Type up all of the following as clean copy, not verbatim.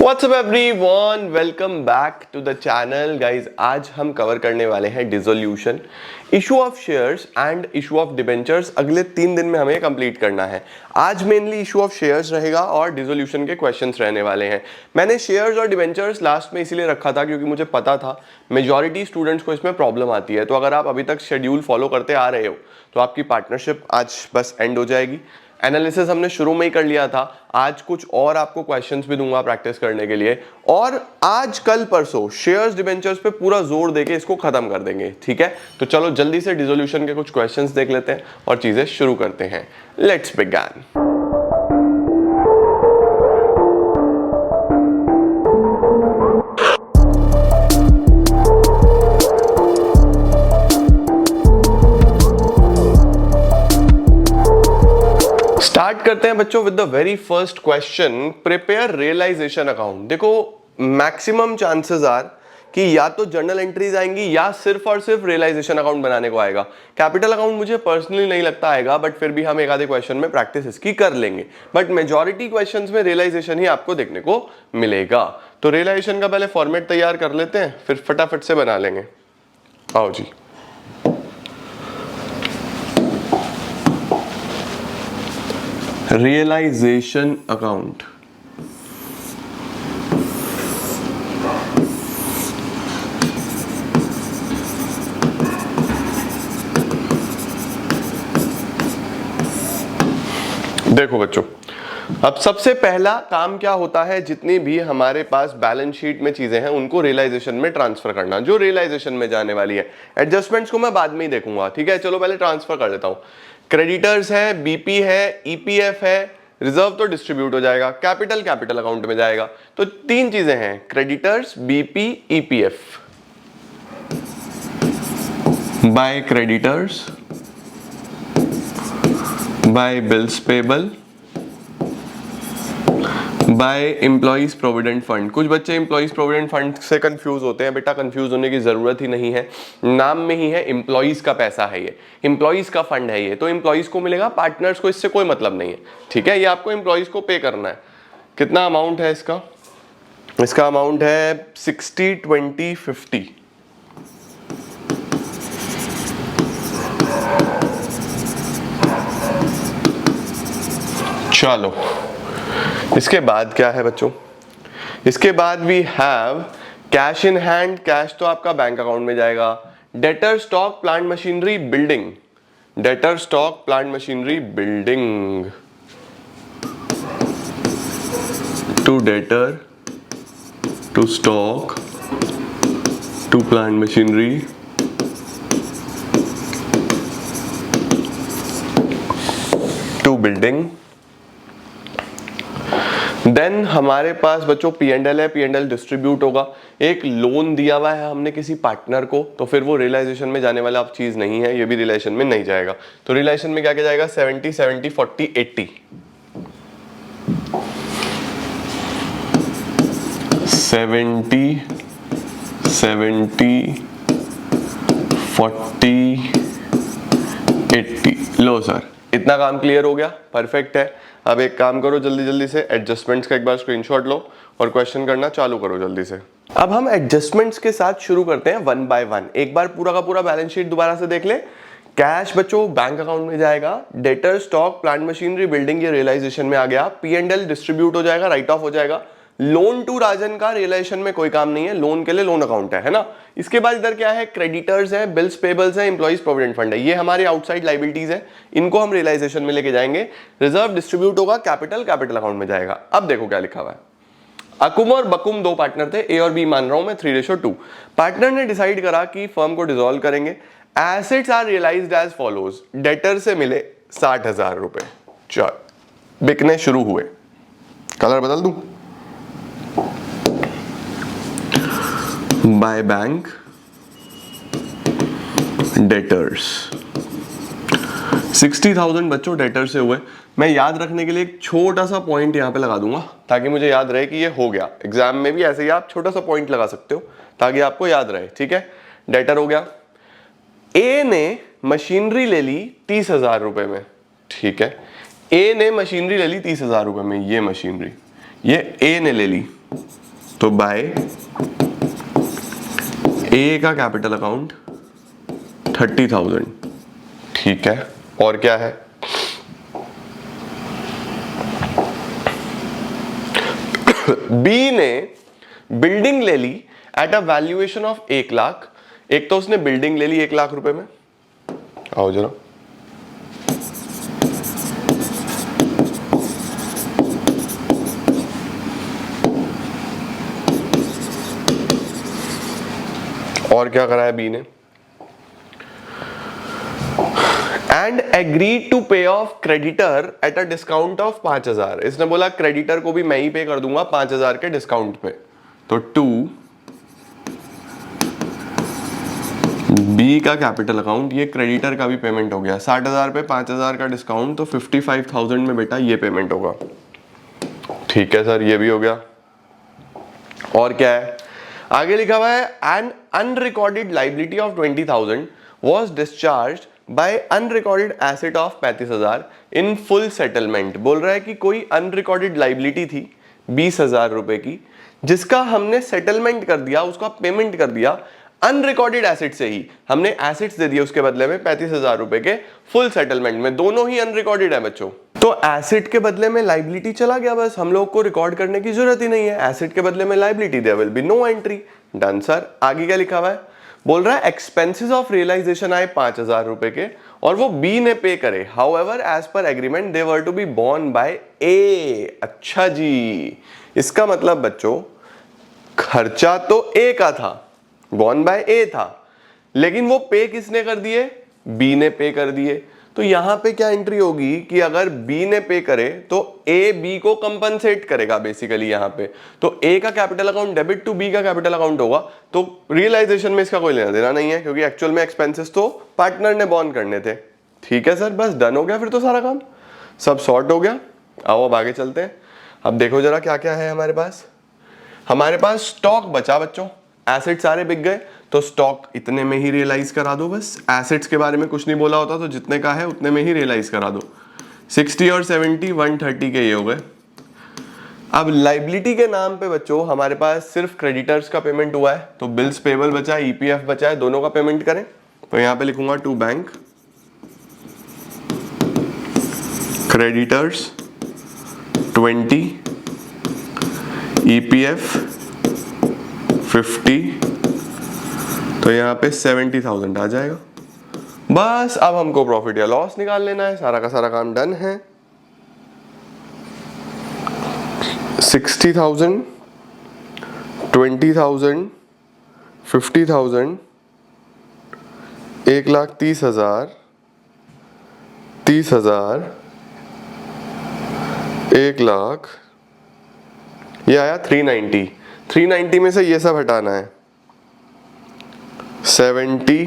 WhatsApp everyone, welcome back to the channel guys. आज हम cover करने वाले हैं dissolution, issue of shares and issue of debentures. अगले 3 दिन में हमें कंप्लीट करना है। आज मेनली इशू ऑफ शेयर्स रहेगा और डिसोल्यूशन के क्वेश्चंस रहने वाले हैं। मैंने शेयर्स और डिबेंचर्स लास्ट में इसीलिए रखा था क्योंकि मुझे पता था मेजॉरिटी स्टूडेंट्स को इसमें प्रॉब्लम आती है। तो अगर आप अभी तक शेड्यूल फॉलो करते आ रहे हो तो आपकी पार्टनरशिप आज बस एंड हो जाएगी। एनालिसिस हमने शुरू में ही कर लिया था। आज कुछ और आपको क्वेश्चंस भी दूंगा प्रैक्टिस करने के लिए, और आज कल परसों शेयर्स डिबेंचर्स पे पूरा जोर देके इसको खत्म कर देंगे। ठीक है, तो चलो जल्दी से डिसोल्यूशन के कुछ क्वेश्चंस देख लेते हैं और चीजें शुरू करते हैं। Let's begin. स्टार्ट करते हैं बच्चों with the very first question, prepare realisation account. देखो, मैक्सिमम चांसेस आर कि या तो जर्नल एंट्रीज आएंगी या सिर्फ और सिर्फ रियलाइजेशन अकाउंट बनाने को आएगा। कैपिटल अकाउंट मुझे पर्सनली नहीं लगता आएगा, बट फिर भी हम एक आधे क्वेश्चन में प्रैक्टिस इसकी कर लेंगे। बट मेजॉरिटी क्वेश्चंस में रियलाइजेशन ही आपको देखने को मिलेगा। तो रियलाइजेशन का पहले फॉर्मेट तैयार कर लेते हैं, फिर फटाफट से बना लेंगे। आओ जी। रियलाइजेशन अकाउंट, देखो बच्चों, अब सबसे पहला काम क्या होता है, जितनी भी हमारे पास बैलेंस शीट में चीजें हैं उनको रियलाइजेशन में ट्रांसफर करना, जो रियलाइजेशन में जाने वाली है। एडजस्टमेंट्स को मैं बाद में ही देखूंगा। ठीक है, चलो पहले ट्रांसफर कर लेता हूं। क्रेडिटर्स है, बीपी है, ईपीएफ है, रिजर्व तो डिस्ट्रीब्यूट हो जाएगा, कैपिटल कैपिटल अकाउंट में जाएगा। तो 3 चीजें हैं, creditors, BP, EPF. By creditors, by bills payable, by employees provident fund. कुछ बच्चे एम्प्लॉइज प्रोविडेंट फंड से कंफ्यूज होते हैं। बेटा, कंफ्यूज होने की जरूरत ही नहीं है, नाम में ही है एम्प्लॉइज का पैसा है, ये एम्प्लॉइज का फंड है ये, तो एम्प्लॉइज को मिलेगा, पार्टनर्स को इससे कोई मतलब नहीं है। ठीक है, ये आपको एम्प्लॉइज को पे करना है। कितना अमाउंट है इसका? इसका अमाउंट है 60, 20, 50। चलो, इसके बाद क्या है बच्चों? इसके बाद we have cash in hand. Cash तो आपका बैंक अकाउंट में जाएगा। Debtor stock plant machinery building, debtor stock plant machinery building, to debtor, to stock, to plant machinery, to building. Then हमारे पास बच्चों P&L है, P&L डिस्ट्रीब्यूट होगा। एक लोन दिया हुआ है हमने किसी पार्टनर को, तो फिर वो रियलाइजेशन में जाने वाला अब चीज नहीं है, ये भी रियलाइजेशन में नहीं जाएगा। तो रियलाइजेशन में क्या क्या जाएगा? 70, 70, 40, 80। 70, 70, 40, 80। लो सर, इतना काम क्लियर हो गया, परफेक्ट है। अब एक काम करो, जल्दी जल्दी से एडजस्टमेंट्स का एक बार स्क्रीनशॉट लो और क्वेश्चन करना चालू करो जल्दी से। अब हम एडजस्टमेंट्स के साथ शुरू करते हैं 1 बाय 1। एक बार पूरा का पूरा बैलेंस शीट दोबारा से देख ले। कैश बच्चों बैंक अकाउंट में जाएगा। Debtor stock plant machinery building ये रियलाइजेशन में आ गया। P&L डिस्ट्रीब्यूट हो जाएगा, राइट ऑफ हो जाएगा। लोन टू राजन का रियलाइजेशन में कोई काम नहीं है, लोन के लिए लोन अकाउंट है ना। इसके बाद इधर क्या है? क्रेडिटर्स है, बिल्स पेबल्स है, एम्प्लॉइज प्रोविडेंट फंड है, ये हमारे आउटसाइड लायबिलिटीज है, इनको हम रियलाइजेशन में लेके जाएंगे। रिजर्व डिस्ट्रीब्यूट होगा, कैपिटल कैपिटल अकाउंट में जाएगा। अब देखो क्या लिखा हुआ है। अकुम और बकुम 2 पार्टनर थे, ए और बी मान रहा हूं मैं 3:2। पार्टनर ने डिसाइड करा कि फर्म को डिसॉल्व करेंगे। Assets are realised as follows. Debtor से मिले 60,000 रुपए, चल बिकने शुरू हुए। कलर बदल दूं? By bank, debtors. 60,000 बच्चों डेटर से हुए। मैं याद रखने के लिए एक छोटा सा पॉइंट यहां पे लगा दूंगा ताकि मुझे याद रहे कि ये हो गया। एग्जाम में भी ऐसे ही आप छोटा सा पॉइंट लगा सकते हो ताकि आपको याद रहे। ठीक है, डेटर हो गया। ए ने मशीनरी ले ली 30,000 रुपए में। ठीक है, ए ने मशीनरी ले ली 30,000 रुपए में। ये मशीनरी ये ए ने ले ली, तो बाय ए का कैपिटल अकाउंट 30,000। ठीक है, और क्या है? बी ने बिल्डिंग ले ली at a valuation of 1 lakh. एक तो उसने बिल्डिंग ले ली 1 लाख रुपए में, आओ जरा, और क्या करा है बी ने? एंड एग्रीड टू पे of creditor at a discount of 5,000। इसने बोला क्रेडिटर को भी मैं ही पे कर दूंगा 5,000 के डिस्काउंट पे। तो 2 बी का कैपिटल अकाउंट, ये क्रेडिटर का भी पेमेंट हो गया। 60,000 पे 5,000 का डिस्काउंट, तो 55,000 में बेटा ये पेमेंट होगा। ठीक है सर, ये भी हो गया। और क्या है आगे लिखा हुआ है? An unrecorded liability of 20,000 was discharge by unrecorded asset of 35,000 in full settlement. बोल रहा है कि कोई अनरिकॉर्डेड लाइबिलिटी थी 20,000 रुपए की, जिसका हमने सेटलमेंट कर दिया, उसका पेमेंट कर दिया अनरिकॉर्डेड एसेट से ही। हमने एसेट्स दे दिए उसके बदले में 35,000 रुपए के फुल सेटलमेंट में। दोनों ही अनरिकॉर्डेड है बच्चों। तो एसेट के बदले में लाइबिलिटी चला गया, बस हम लोग को रिकॉर्ड करने की जरूरत ही नहीं है। एसेट के बदले में liability, there will be no entry. Done sir. आगे क्या लिखा हुआ है? बोल रहा है एक्सपेंसेस ऑफ रियलाइजेशन आए 5,000 रुपए के और वो बी ने पे करे। However as per agreement they were to be borne by A. अच्छा जी, इसका मतलब बच्चों खर्चा तो ए का था, बोर्न बाय ए था, लेकिन वो पे किसने कर दिए? बी ने पे कर दिए। तो यहां पे क्या एंट्री होगी कि अगर बी ने पे करे तो ए बी को कंपनसेट करेगा बेसिकली यहां पे। तो ए का capital account debit to B का कैपिटल अकाउंट होगा। तो रियलाइजेशन में इसका कोई लेना देना नहीं है, क्योंकि एक्चुअल में एक्सपेंसेस तो पार्टनर ने बॉर्न करने थे। ठीक है सर, बस डन हो गया फिर तो, सारा काम सब सॉर्ट हो गया। आओ अब आगे चलते हैं। अब देखो जरा क्या क्या है हमारे पास। हमारे पास स्टॉक बचा बच्चों, एसेट सारे बिक गए, तो स्टॉक इतने में ही रियलाइज करा दो बस। एसेट्स के बारे में कुछ नहीं बोला होता, तो जितने का है उतने में ही रियलाइज करा दो। 60 और 70 130 के ये हो गए। अब लाइबिलिटी के नाम पे बच्चों हमारे पास सिर्फ क्रेडिटर्स का पेमेंट हुआ है, तो बिल्स पेबल बचा है, ईपीएफ बचा है, दोनों का पेमेंट करें। तो यहां पे लिखूंगा टू बैंक क्रेडिटर्स 20, ईपीएफ 50, तो यहाँ पे 70,000 आ जाएगा। बस अब हमको प्रॉफिट या लॉस निकाल लेना है, सारा का सारा काम डन है। 60,000, 20,000, 50,000, 1,30,000, 30,000, 1,00,000, ये आया 390। 390 में से ये सब हटाना है। 70,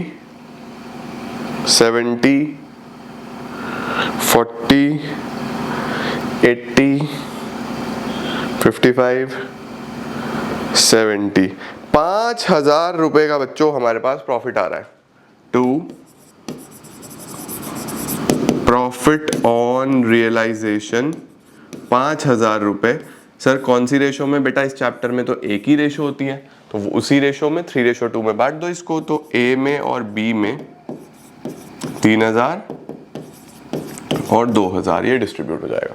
70, 40, 80, 55, 70, 5,000 रुपए का बच्चों हमारे पास प्रॉफिट आ रहा है। टू प्रॉफिट ऑन रियलाइजेशन 5,000 रुपए। सर कौन सी रेशो में बेटा? इस चैप्टर में तो एक ही रेशो होती है, तो वो उसी रेशो में 3:2 में बांट दो इसको। तो ए में और बी में 3,000 और 2,000 ये डिस्ट्रीब्यूट हो जाएगा।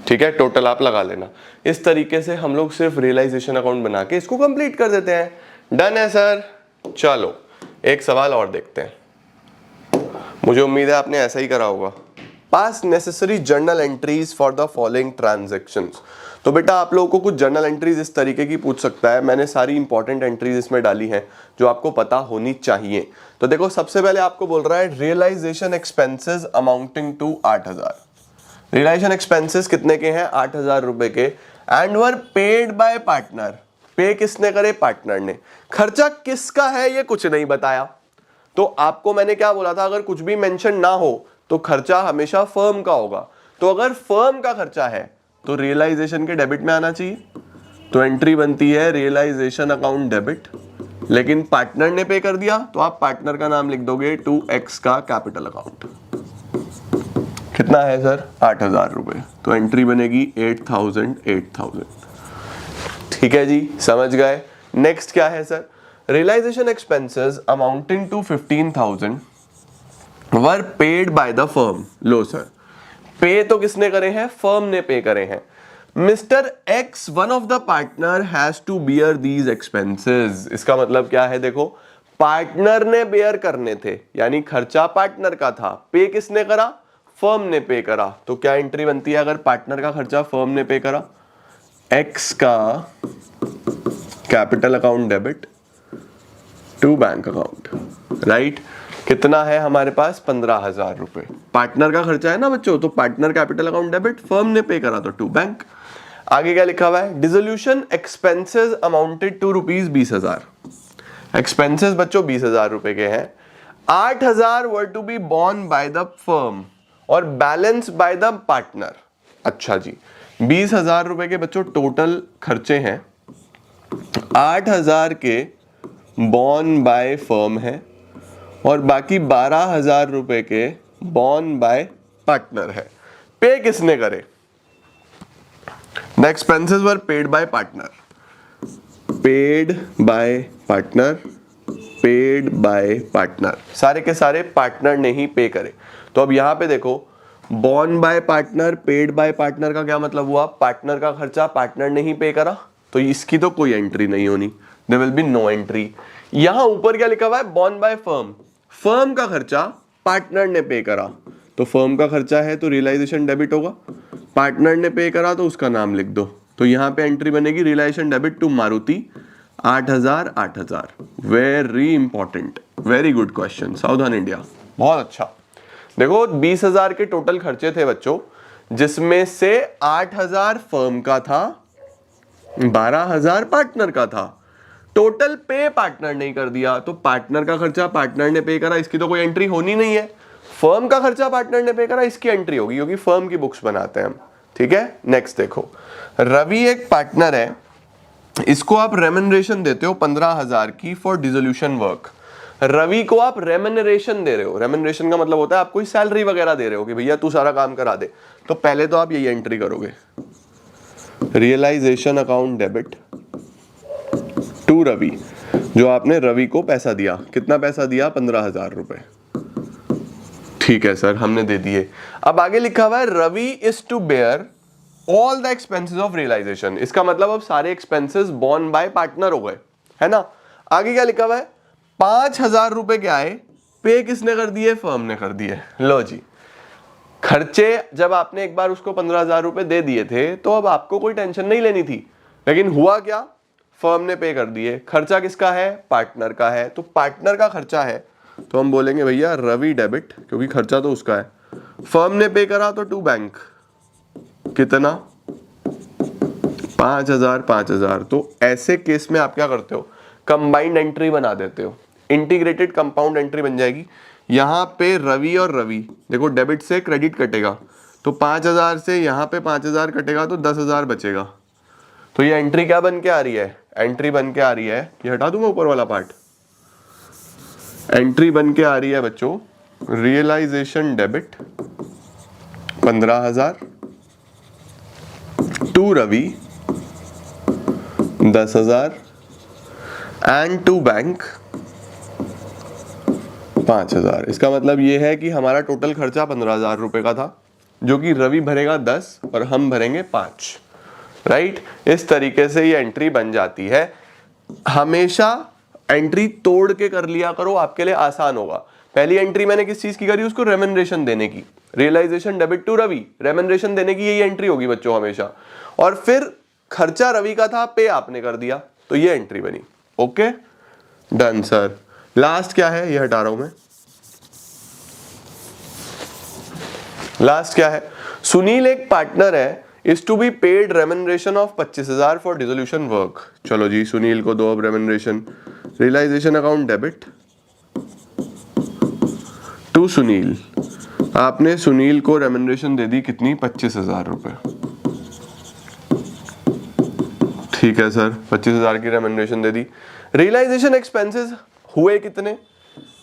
ठीक है, टोटल आप लगा लेना। इस तरीके से हम लोग सिर्फ रियलाइजेशन अकाउंट बना के इसको कंप्लीट कर देते हैं। डन है सर। चलो एक सवाल और देखते हैं, मुझे उम्मीद है आपने ऐसा ही करा होगा। पास necessary journal entries for the following transactions. तो बेटा आप लोगों को कुछ जर्नल एंट्रीज इस तरीके की पूछ सकता है। मैंने सारी इंपॉर्टेंट एंट्रीज इसमें डाली हैं जो आपको पता होनी चाहिए। तो देखो सबसे पहले आपको बोल रहा है realisation expenses amounting to 8,000। Realisation expenses कितने के हैं? 8,000 रुपए के। And were paid by partner. Pay किसने करे? पार्टनर ने। खर्चा किसका है ये कुछ नहीं बताया। तो आपको मैंने क्या बोला था, अगर कुछ भी मेंशन ना हो तो खर्चा हमेशा फर्म का होगा। तो अगर फर्म का खर्चा है तो रियलाइजेशन के डेबिट में आना चाहिए। तो एंट्री बनती है रियलाइजेशन अकाउंट डेबिट, लेकिन पार्टनर ने पे कर दिया तो आप पार्टनर का नाम लिख दोगे 2x का कैपिटल अकाउंट। कितना है सर? 8,000 रुपए। तो एंट्री बनेगी 8,000, 8,000। ठीक है जी, समझ गए। नेक्स्ट क्या है sir, realisation expenses amounting to 15,000 were paid by the firm. लो सर, पे तो किसने करे हैं, फर्म ने पे करे हैं। Mister X one of the partner has to bear these expenses. इसका मतलब क्या है, देखो पार्टनर ने बेयर करने थे, यानी खर्चा पार्टनर का था, पे किसने करा, फर्म ने पे करा। तो क्या एंट्री बनती है अगर पार्टनर का खर्चा फर्म ने पे करा, एक्स का capital account debit to bank account, right. कितना है हमारे पास, 15,000 रुपए। पार्टनर का खर्चा है ना बच्चों, तो partner capital account debit, firm ने पे करा तो टू बैंक। आगे क्या लिखा हुआ है, dissolution expenses amounted to ₹20,000। Expenses बच्चों 20,000 रुपए के हैं। 8,000 were to be borne by the firm और बैलेंस बाय द पार्टनर। अच्छा जी, 20,000 रुपए के बच्चों टोटल खर्चे हैं, 8,000 के बॉर्न बाय फर्म है और बाकी 12,000 रुपए के बॉर्न बाय पार्टनर है। पे किसने करे, the expenses were paid by partner, paid by partner, paid by partner, सारे के सारे पार्टनर ने ही पे करे। तो अब यहां पे देखो, born bye partner, paid by partner का क्या मतलब हुआ, पार्टनर का खर्चा पार्टनर ने ही पे करा, तो इसकी तो कोई एंट्री नहीं होनी, there will be no entry. यहां ऊपर क्या लिखा हुआ है, बॉर्न बाय फर्म, फर्म का खर्चा पार्टनर ने पे करा, तो फर्म का खर्चा है तो रियलाइजेशन डेबिट होगा, पार्टनर ने पे करा तो उसका नाम लिख दो। तो यहां पे एंट्री बनेगी realisation debit to Maruti 8,000 8,000। Very important, very good question, Savdhaan India, बहुत अच्छा। देखो 20,000 के टोटल खर्चे थे बच्चों, जिसमें से 8,000 फर्म का था, 12,000 पार्टनर का था। टोटल पे पार्टनर ने कर दिया, तो पार्टनर का खर्चा पार्टनर ने पे करा, इसकी तो कोई एंट्री होनी नहीं है। फर्म का खर्चा पार्टनर ने पे करा, इसकी एंट्री होगी, क्योंकि फर्म की बुक्स बनाते हैं हम। ठीक है, नेक्स्ट देखो, रवि एक पार्टनर है, इसको आप रेम्युनरेशन देते हो 15,000 की फॉर डिसोल्यूशन वर्क। रवि को आप रेम्युनरेशन दे रहे हो, रेम्युनरेशन का मतलब होता है आप कोई सैलरी वगैरह दे रहे हो कि भैया तू सारा काम करा दे, तो पहले तो आप यही एंट्री करोगे, realisation account debit to Ravi, जो आपने रवि को पैसा दिया, कितना पैसा दिया, 15,000 रुपए। ठीक है सर, हमने दे दिए। अब आगे लिखा हुआ है Ravi is to bear all the expenses of realisation. इसका मतलब अब सारे एक्सपेंसेस बॉर्न बाय पार्टनर हो गए, है ना। आगे क्या लिखा हुआ है, 5,000 रुपए क्या आए, पे किसने कर दिए, फर्म ने कर दिए। लो जी, खर्चे जब आपने एक बार उसको 15,000 रुपए दे दिए थे तो अब आपको कोई टेंशन नहीं लेनी थी, लेकिन हुआ क्या, फर्म ने पे कर दिए। खर्चा किसका है, पार्टनर का है, तो पार्टनर का खर्चा है तो हम बोलेंगे भैया रवि डेबिट, क्योंकि खर्चा तो उसका है। फर्म ने पे करा तो टू बैंक, कितना, 5,000 5,000। तो ऐसे केस में आप क्या करते हो, कंबाइंड एंट्री बना देते हो, इंटीग्रेटेड कंपाउंड एंट्री बन जाएगी। यहां पे रवि और रवि, देखो डेबिट से क्रेडिट कटेगा, तो 5,000 से यहां पे 5,000 कटेगा तो 10,000 बचेगा। तो ये एंट्री क्या बन के आ रही है, एंट्री बन के आ रही है, ये हटा दूंगा ऊपर वाला पार्ट, एंट्री बन के आ रही है बच्चों, realisation debit 15,000 to Ravi 10,000 and to bank 5,000। इसका मतलब ये है कि हमारा टोटल खर्चा 15,000 रुपए का था, जो कि रवि भरेगा 10 और हम भरेंगे 5, राइट। इस तरीके से ये एंट्री बन जाती है। हमेशा एंट्री तोड़ के कर लिया करो, आपके लिए आसान होगा। पहली एंट्री मैंने किस चीज की करी, उसको रेम्युनरेशन देने की, realisation debit to Ravi, remuneration देने की यही एंट्री होगी बच्चों हमेशा। और फिर खर्चा रवि का था, पे आपने कर दिया, तो ये एंट्री बनी। Okay done sir. लास्ट क्या है, ये हटा रहा हूं मैं, लास्ट क्या है, सुनील एक पार्टनर है, is to be paid remuneration of 25,000 for dissolution work. चलो जी, सुनील को दो अब remuneration, realisation account debit to Sunil. आपने सुनील को रेम्युनरेशन दे दी कितनी, 25,000 रुपए। ठीक है सर, 25,000 की रेम्युनरेशन दे दी। रियलाइजेशन एक्सपेंसेस हुए कितने,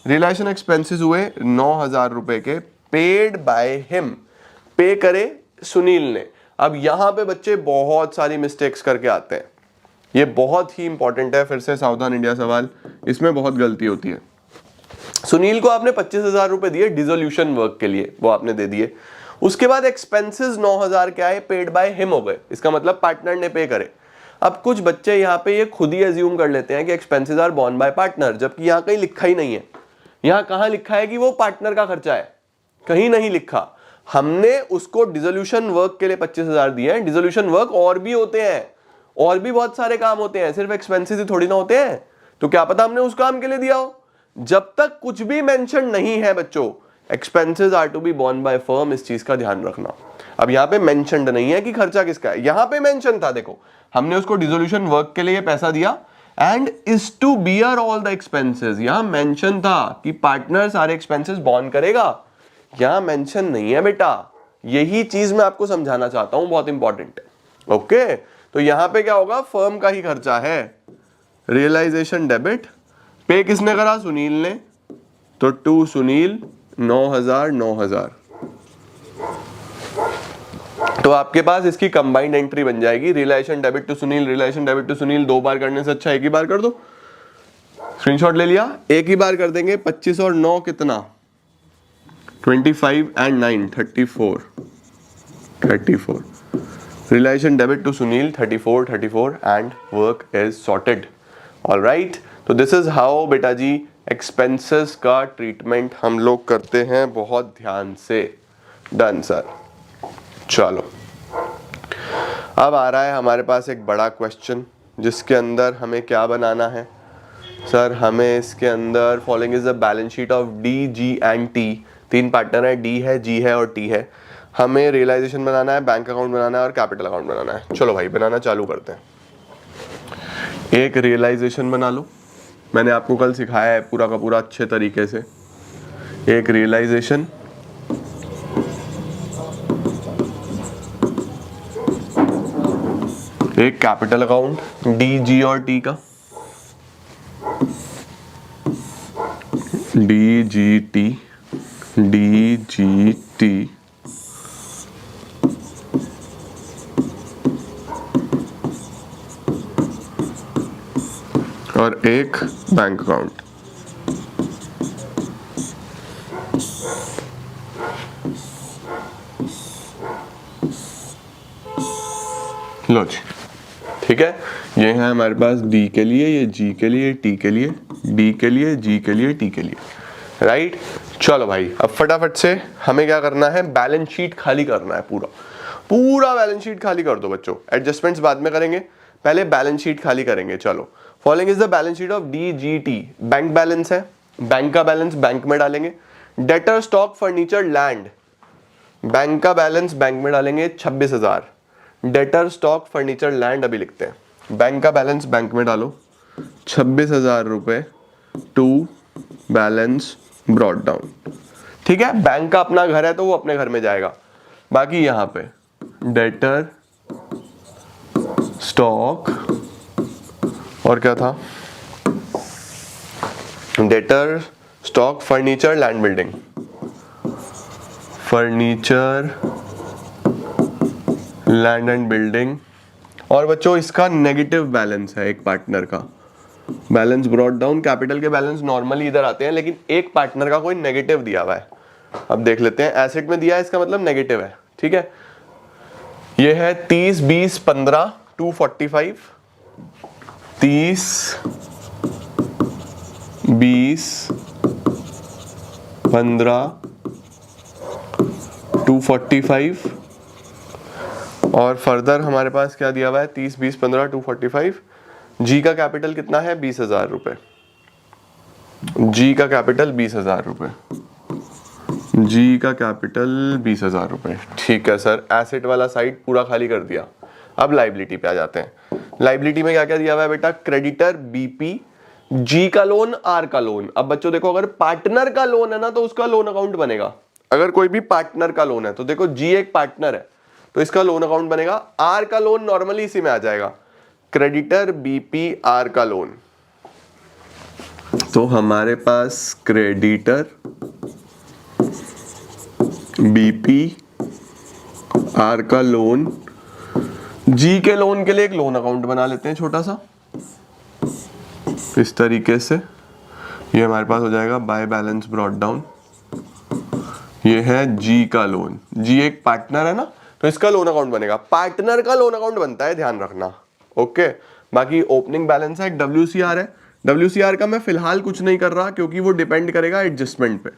रियलाइजेशन एक्सपेंसेस हुए 9,000 रुपए के, पेड बाय हिम, पे करे सुनील ने। अब यहां पे बच्चे बहुत सारी मिस्टेक्स करके आते हैं। ये बहुत ही इंपॉर्टेंट है, फिर से सावधान इंडिया सवाल, इसमें बहुत गलती होती है। सुनील को आपने 25,000 रुपए दिए डिसोल्यूशन वर्क के लिए, वो आपने दे दिए। उसके बाद एक्सपेंसेस 9,000 क्या है, पेड बाय हिम हो गए, इसका मतलब पार्टनर ने पे करे। अब कुछ बच्चे यहाँ पे ये खुद ही एज्यूम कर लेते हैं कि expenses are borne by partner, जबकि यहाँ कहीं लिखा ही नहीं है। यहाँ कहाँ लिखा है कि वो पार्टनर का खर्चा है, कहीं नहीं लिखा। हमने उसको डिसोल्यूशन वर्क के लिए 25,000 दिए हैं। डिसोल्यूशन वर्क और भी होते हैं, और भी बहुत सारे काम होते हैं, सिर्फ एक्सपेंसेस ही थोड़ी ना होते हैं। तो क्या पता हमने उस काम के लिए दिया हो। जब तक कुछ भी मेंशन नहीं है बच्चों, expenses are to be borne by firm, इस चीज का ध्यान रखना। अब यहाँ पे मेंशन्ड नहीं है कि खर्चा किसका है, यहाँ पे मेंशन था, देखो हमने उसको डिसोल्यूशन वर्क के लिए पैसा दिया and is to bear all the expenses. यहाँ मेंशन था कि पार्टनर सारे एक्सपेंसेस बोर्न करेगा, यहाँ मेंशन नहीं है बेटा। यही चीज मैं आपको समझाना चाहता हूं, बहुत इंपॉर्टेंट है। ओके, तो यहां पे क्या होगा, फर्म का ही खर्चा है। रियलाइजेशन डेबिट, पे किसने करा, सुनील ने, तो टू सुनील 9,000 9,000। तो आपके पास इसकी कंबाइंड एंट्री बन जाएगी, realisation debit to Sunil, realisation debit to Sunil. 2 बार करने से अच्छा एक ही बार कर दो। स्क्रीनशॉट ले लिया, एक ही बार कर देंगे। 25 और 9 कितना, 25 and 9 34 34। Relation debit to Sunil 34 and work is sorted. All right, तो this is how बेटा जी expenses का ट्रीटमेंट हम लोग करते हैं, बहुत ध्यान से। Done sir. चलो अब आ रहा है हमारे पास एक बड़ा क्वेश्चन, जिसके अंदर हमें क्या बनाना है सर, हमें इसके अंदर following is the balance sheet of D, G and T. 3 partner है, डी है, जी है और टी है। हमें रियलाइजेशन बनाना है, बैंक अकाउंट बनाना है और कैपिटल अकाउंट बनाना है। चलो भाई बनाना चालू करते हैं। एक रियलाइजेशन बना लो, मैंने आपको कल सिखाया है पूरा का पूरा अच्छे तरीके से। एक रियलाइजेशन, एक कैपिटल अकाउंट डी, जी और टी का, D G T, D G T, और एक बैंक अकाउंट। लो जी, ठीक है, ये है हमारे पास डी के लिए, ये जी के लिए, टी के लिए, डी के लिए, जी के लिए, टी के लिए, राइट। चलो भाई अब फटाफट से हमें क्या करना है, बैलेंस शीट खाली करना है। पूरा बैलेंस शीट खाली कर दो बच्चों, एडजस्टमेंट्स बाद में करेंगे, पहले बैलेंस शीट खाली करेंगे। चलो, following is the balance sheet of D, G, T. Bank balance है, बैंक का बैलेंस बैंक में डालेंगे। Debtor, stock, furniture, land, bank का बैलेंस बैंक में डालेंगे 26,000। डेटर, स्टॉक, फर्नीचर, लैंड अभी लिखते हैं। बैंक का बैलेंस बैंक में डालो 26,000 रुपए टू बैलेंस ब्रॉट डाउन। ठीक है, बैंक का अपना घर है तो वो अपने घर में जाएगा। बाकी यहां पे डेटर, स्टॉक और क्या था, debtor, stock, furniture, land building, furniture, land and building. और बच्चों इसका नेगेटिव बैलेंस है, एक पार्टनर का बैलेंस ब्रॉट डाउन। कैपिटल के बैलेंस नॉर्मली इधर आते हैं, लेकिन एक पार्टनर का कोई नेगेटिव दिया हुआ है। अब देख लेते हैं, एसेट में दिया है, इसका मतलब नेगेटिव है। ठीक है, ये है 30, 20, 15, 245, 30, 20, 15, 245 और फर्दर हमारे पास क्या दिया हुआ है, 30, 20, 15, 245। जी का कैपिटल कितना है, 20,000 रुपए। जी का कैपिटल 20,000 रुपए, जी का कैपिटल 20,000 रुपए। ठीक है सर, एसेट वाला साइड पूरा खाली कर दिया। अब लाइबिलिटी पे आ जाते हैं। लाइबिलिटी में क्या क्या दिया हुआ है बेटा, क्रेडिटर, बीपी, जी का लोन, आर का लोन। अब बच्चों देखो, अगर पार्टनर का लोन है ना तो उसका लोन अकाउंट बनेगा। अगर कोई भी पार्टनर का लोन है तो देखो, जी एक पार्टनर है तो इसका लोन अकाउंट बनेगा। आर का लोन नॉर्मली इसी में आ जाएगा, क्रेडिटर, बीपी, आर का लोन। तो हमारे पास क्रेडिटर, बीपी, आर का लोन, जी के लोन के लिए एक लोन अकाउंट बना लेते हैं छोटा सा, इस तरीके से। ये हमारे पास हो जाएगा बाय बैलेंस ब्रॉट डाउन। ये है जी का लोन, जी एक पार्टनर है ना, तो इसका लोन अकाउंट बनेगा। पार्टनर का लोन अकाउंट बनता है, ध्यान रखना। ओके, बाकी ओपनिंग बैलेंस है, एक WCR है। WCR का मैं फिलहाल कुछ नहीं कर रहा क्योंकि वो डिपेंड करेगा एडजस्टमेंट पे।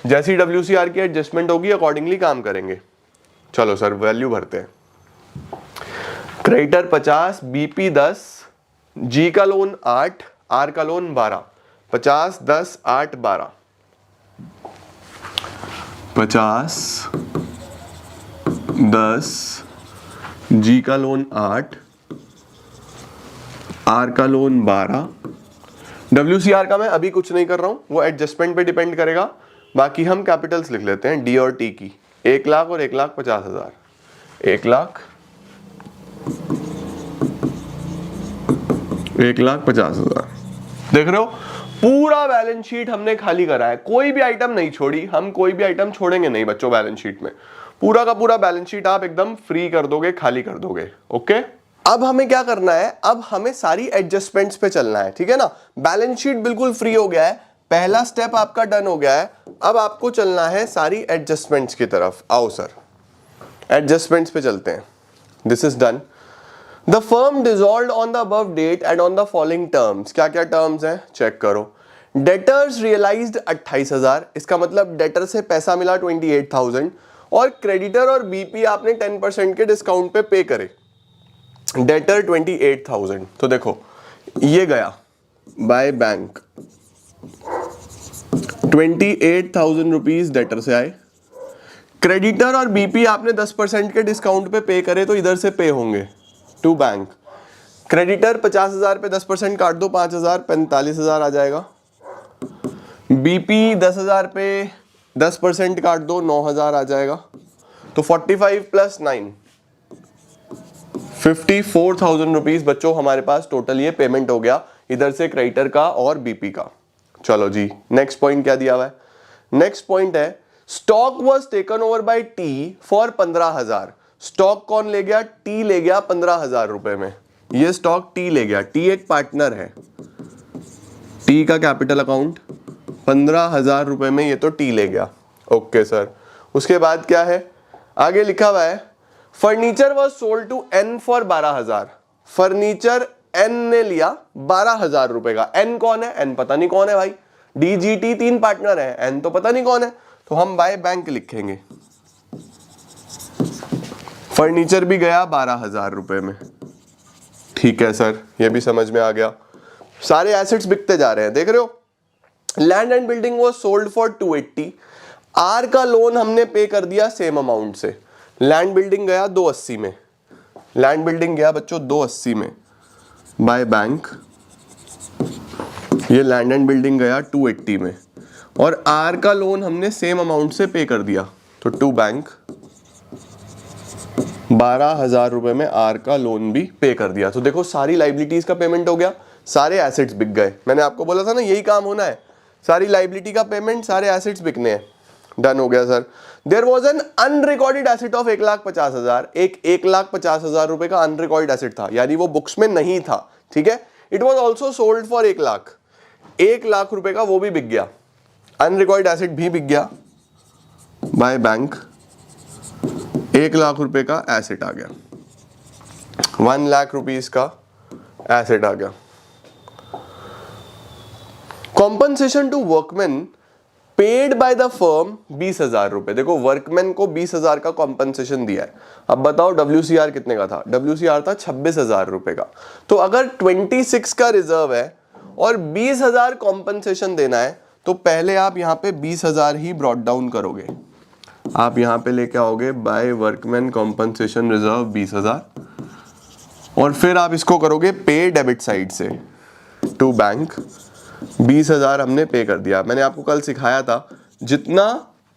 जैसी WCR की एडजस्टमेंट होगी अकॉर्डिंगली काम करेंगे। चलो सर वैल्यू भरते हैं। क्रेडिटर 50, BP 10, जी का लोन 8, आर का लोन 12। 50, 10, 8, 12। 50, 10, जी का लोन 8, आर का लोन 12। WCR का मैं अभी कुछ नहीं कर रहा हूं, वो एडजस्टमेंट पे डिपेंड करेगा। बाकी हम कैपिटल्स लिख लेते हैं, डी और टी की। 1 लाख और 1,50,000। 1,50,000। देख रहे हो, पूरा बैलेंस शीट हमने खाली करा है, कोई भी आइटम नहीं छोड़ी। हम कोई भी आइटम छोड़ेंगे नहीं बच्चों बैलेंस शीट में। पूरा का पूरा बैलेंस शीट आप एकदम फ्री कर दोगे, खाली कर दोगे। ओके, अब हमें क्या करना है, अब हमें सारी एडजस्टमेंट्स पे चलना है, ठीक है ना। बैलेंस शीट बिल्कुल फ्री हो गया है, पहला स्टेप आपका डन हो गया है। अब आपको चलना है सारी एडजस्टमेंट्स की तरफ। आओ सर एडजस्टमेंट्स पे चलते हैं। This is done. The firm dissolved on the above date and on the following terms. क्या क्या टर्म्स हैं चेक करो। डेटर्स रियलाइज्ड 28,000, इसका मतलब डेटर से पैसा मिला 28,000, और क्रेडिटर और बीपी आपने 10% के डिस्काउंट पे करे। डेटर 28,000, तो देखो ये गया बाय बैंक, 28,000 रुपीज डेटर से आए। क्रेडिटर और बीपी आपने 10% के डिस्काउंट पे करे, तो इधर से पे होंगे टू बैंक। क्रेडिटर 50,000 पे 10% काट दो, 5,000, 45,000 आ जाएगा। बीपी 10,000 पे 10% काट दो, 9,000 आ जाएगा। तो 45 प्लस 9, 54,000 रुपीज बच्चों हमारे पास टोटल ये पेमेंट हो गया, इधर से क्रेडिटर का और बीपी का। चलो जी नेक्स्ट पॉइंट क्या दिया हुआ है। नेक्स्ट पॉइंट है stock was taken over bye T for 15,000। Stock कौन ले गया, टी ले गया 15,000 रुपए में। ये स्टॉक टी ले गया, टी एक पार्टनर है, टी का कैपिटल अकाउंट 15,000 रुपए में ये तो टी ले गया। ओके सर, उसके बाद क्या है, आगे लिखा हुआ है furniture was sold to N for 12,000। Furniture N ने लिया 12,000 रुपए का। एन कौन है, एन पता नहीं कौन है भाई, डीजीटी 3 पार्टनर है, एन तो पता नहीं कौन है, तो हम बाय बैंक लिखेंगे। फर्नीचर भी गया 12,000 रुपए में। ठीक है सर, ये भी समझ में आ गया। सारे एसेट्स बिकते जा रहे हैं, देख रहे हो। Land and building was sold for 280। R का लोन हमने पे कर दिया सेम अमाउंट से। लैंड बिल्डिंग गया 280 में, लैंड बिल्डिंग गया बच्चों 280 में बाय बैंक। ये लैंड एंड बिल्डिंग गया 280 में, और आर का लोन हमने सेम अमाउंट से पे कर दिया, तो टू बैंक 12,000 रुपए में आर का लोन भी पे कर दिया। तो देखो सारी लाइबिलिटीज का पेमेंट हो गया, सारे एसेट्स बिक गए। मैंने आपको बोला था ना यही काम होना है, सारी लाइबिलिटी का पेमेंट, सारे एसेट्स बिकने हैं। डन हो गया sir. There was an unrecorded asset of 1,50,000। एक 1,50,000 रुपए का अनरिकॉर्डेड एसेट था, यानी वो बुक्स में नहीं था, ठीक है। It was also sold for 1 lakh. 1 lakh रुपए का वो भी बिक गया, अनरिकॉर्डेड एसेट भी बिक गया बाय बैंक। 1 लाख रुपए का एसेट आ गया, 1 लाख रुपीस का एसेट आ गया। Compensation to workman paid by the firm 20,000 रुपए। देखो वर्कमैन को 20,000 का कॉम्पनसेशन दिया है। अब बताओ WCR कितने का था, WCR था 26,000 रुपए का। तो अगर 26 का रिजर्व है और 20,000 कॉम्पनसेशन देना है, तो पहले आप यहाँ पे 20,000 ही ब्रॉट डाउन करोगे। आप यहाँ पे लेके आओगे बाय वर्कमैन कॉम्पनसेशन रिजर्व 20,000, और फिर आप इसको करोगे पे डेबिट साइड से टू बैंक। 20,000 हमने पे कर दिया। मैंने आपको कल सिखाया था जितना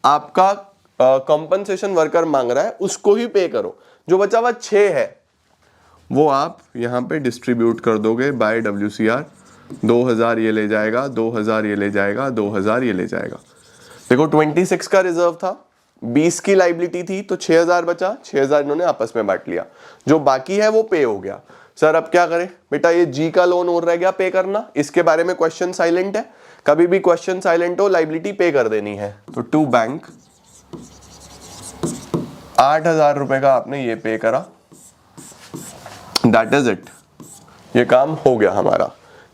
आपका कॉम्पनसेशन वर्कर मांग रहा है उसको ही पे करो। जो बचा हुआ 6 है वो आप यहाँ पे डिस्ट्रीब्यूट कर दोगे बाय WCR। 2,000 ये ले जाएगा, 2,000 ये ले जाएगा, 2,000 ये ले जाएगा। देखो 26 का रिजर्व था, 20 की लाइबिलिटी थी तो 6000 बचा, 6000 इन्होंने आपस में बांट लिया, जो बाकी है वो पे हो गया। सर अब क्या करें बेटा, ये जी का लोन और रह गया पे करना, इसके बारे में क्वेश्चन साइलेंट है, कभी भी क्वेश्चन साइलेंट हो लाइबिलिटी पे कर देनी है। तो टू बैंक 8000 रुपए का आपने ये पे करा, दैट इज इट, ये काम हो गया हमारा।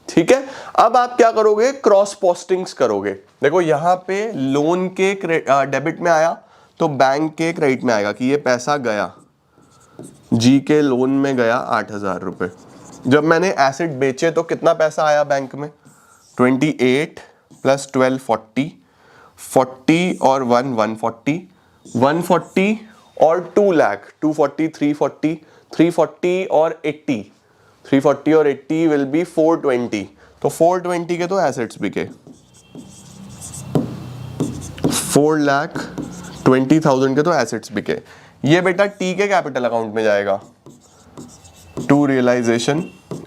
ठीक है, अब आप क्या करोगे, क्रॉस पोस्टिंग्स करोगे। देखो यहां पे लोन के डेबिट में आया तो बैंक के क्रेडिट में आएगा कि ये पैसा गया, जी के लोन में गया 8000 रुपए। जब मैंने एसेट बेचे तो कितना पैसा आया बैंक में, 28 प्लस 12 40, 40 और 1 140, 140 और 2 लाख, 240 340, 340 और 80, 340 और 80 विल बी 420। तो 420 के तो एसेट्स बिके, 4,20,000 के तो एसेट्स बिके। ये बेटा टी के कैपिटल अकाउंट में जाएगा, टू रियलाइजेशन,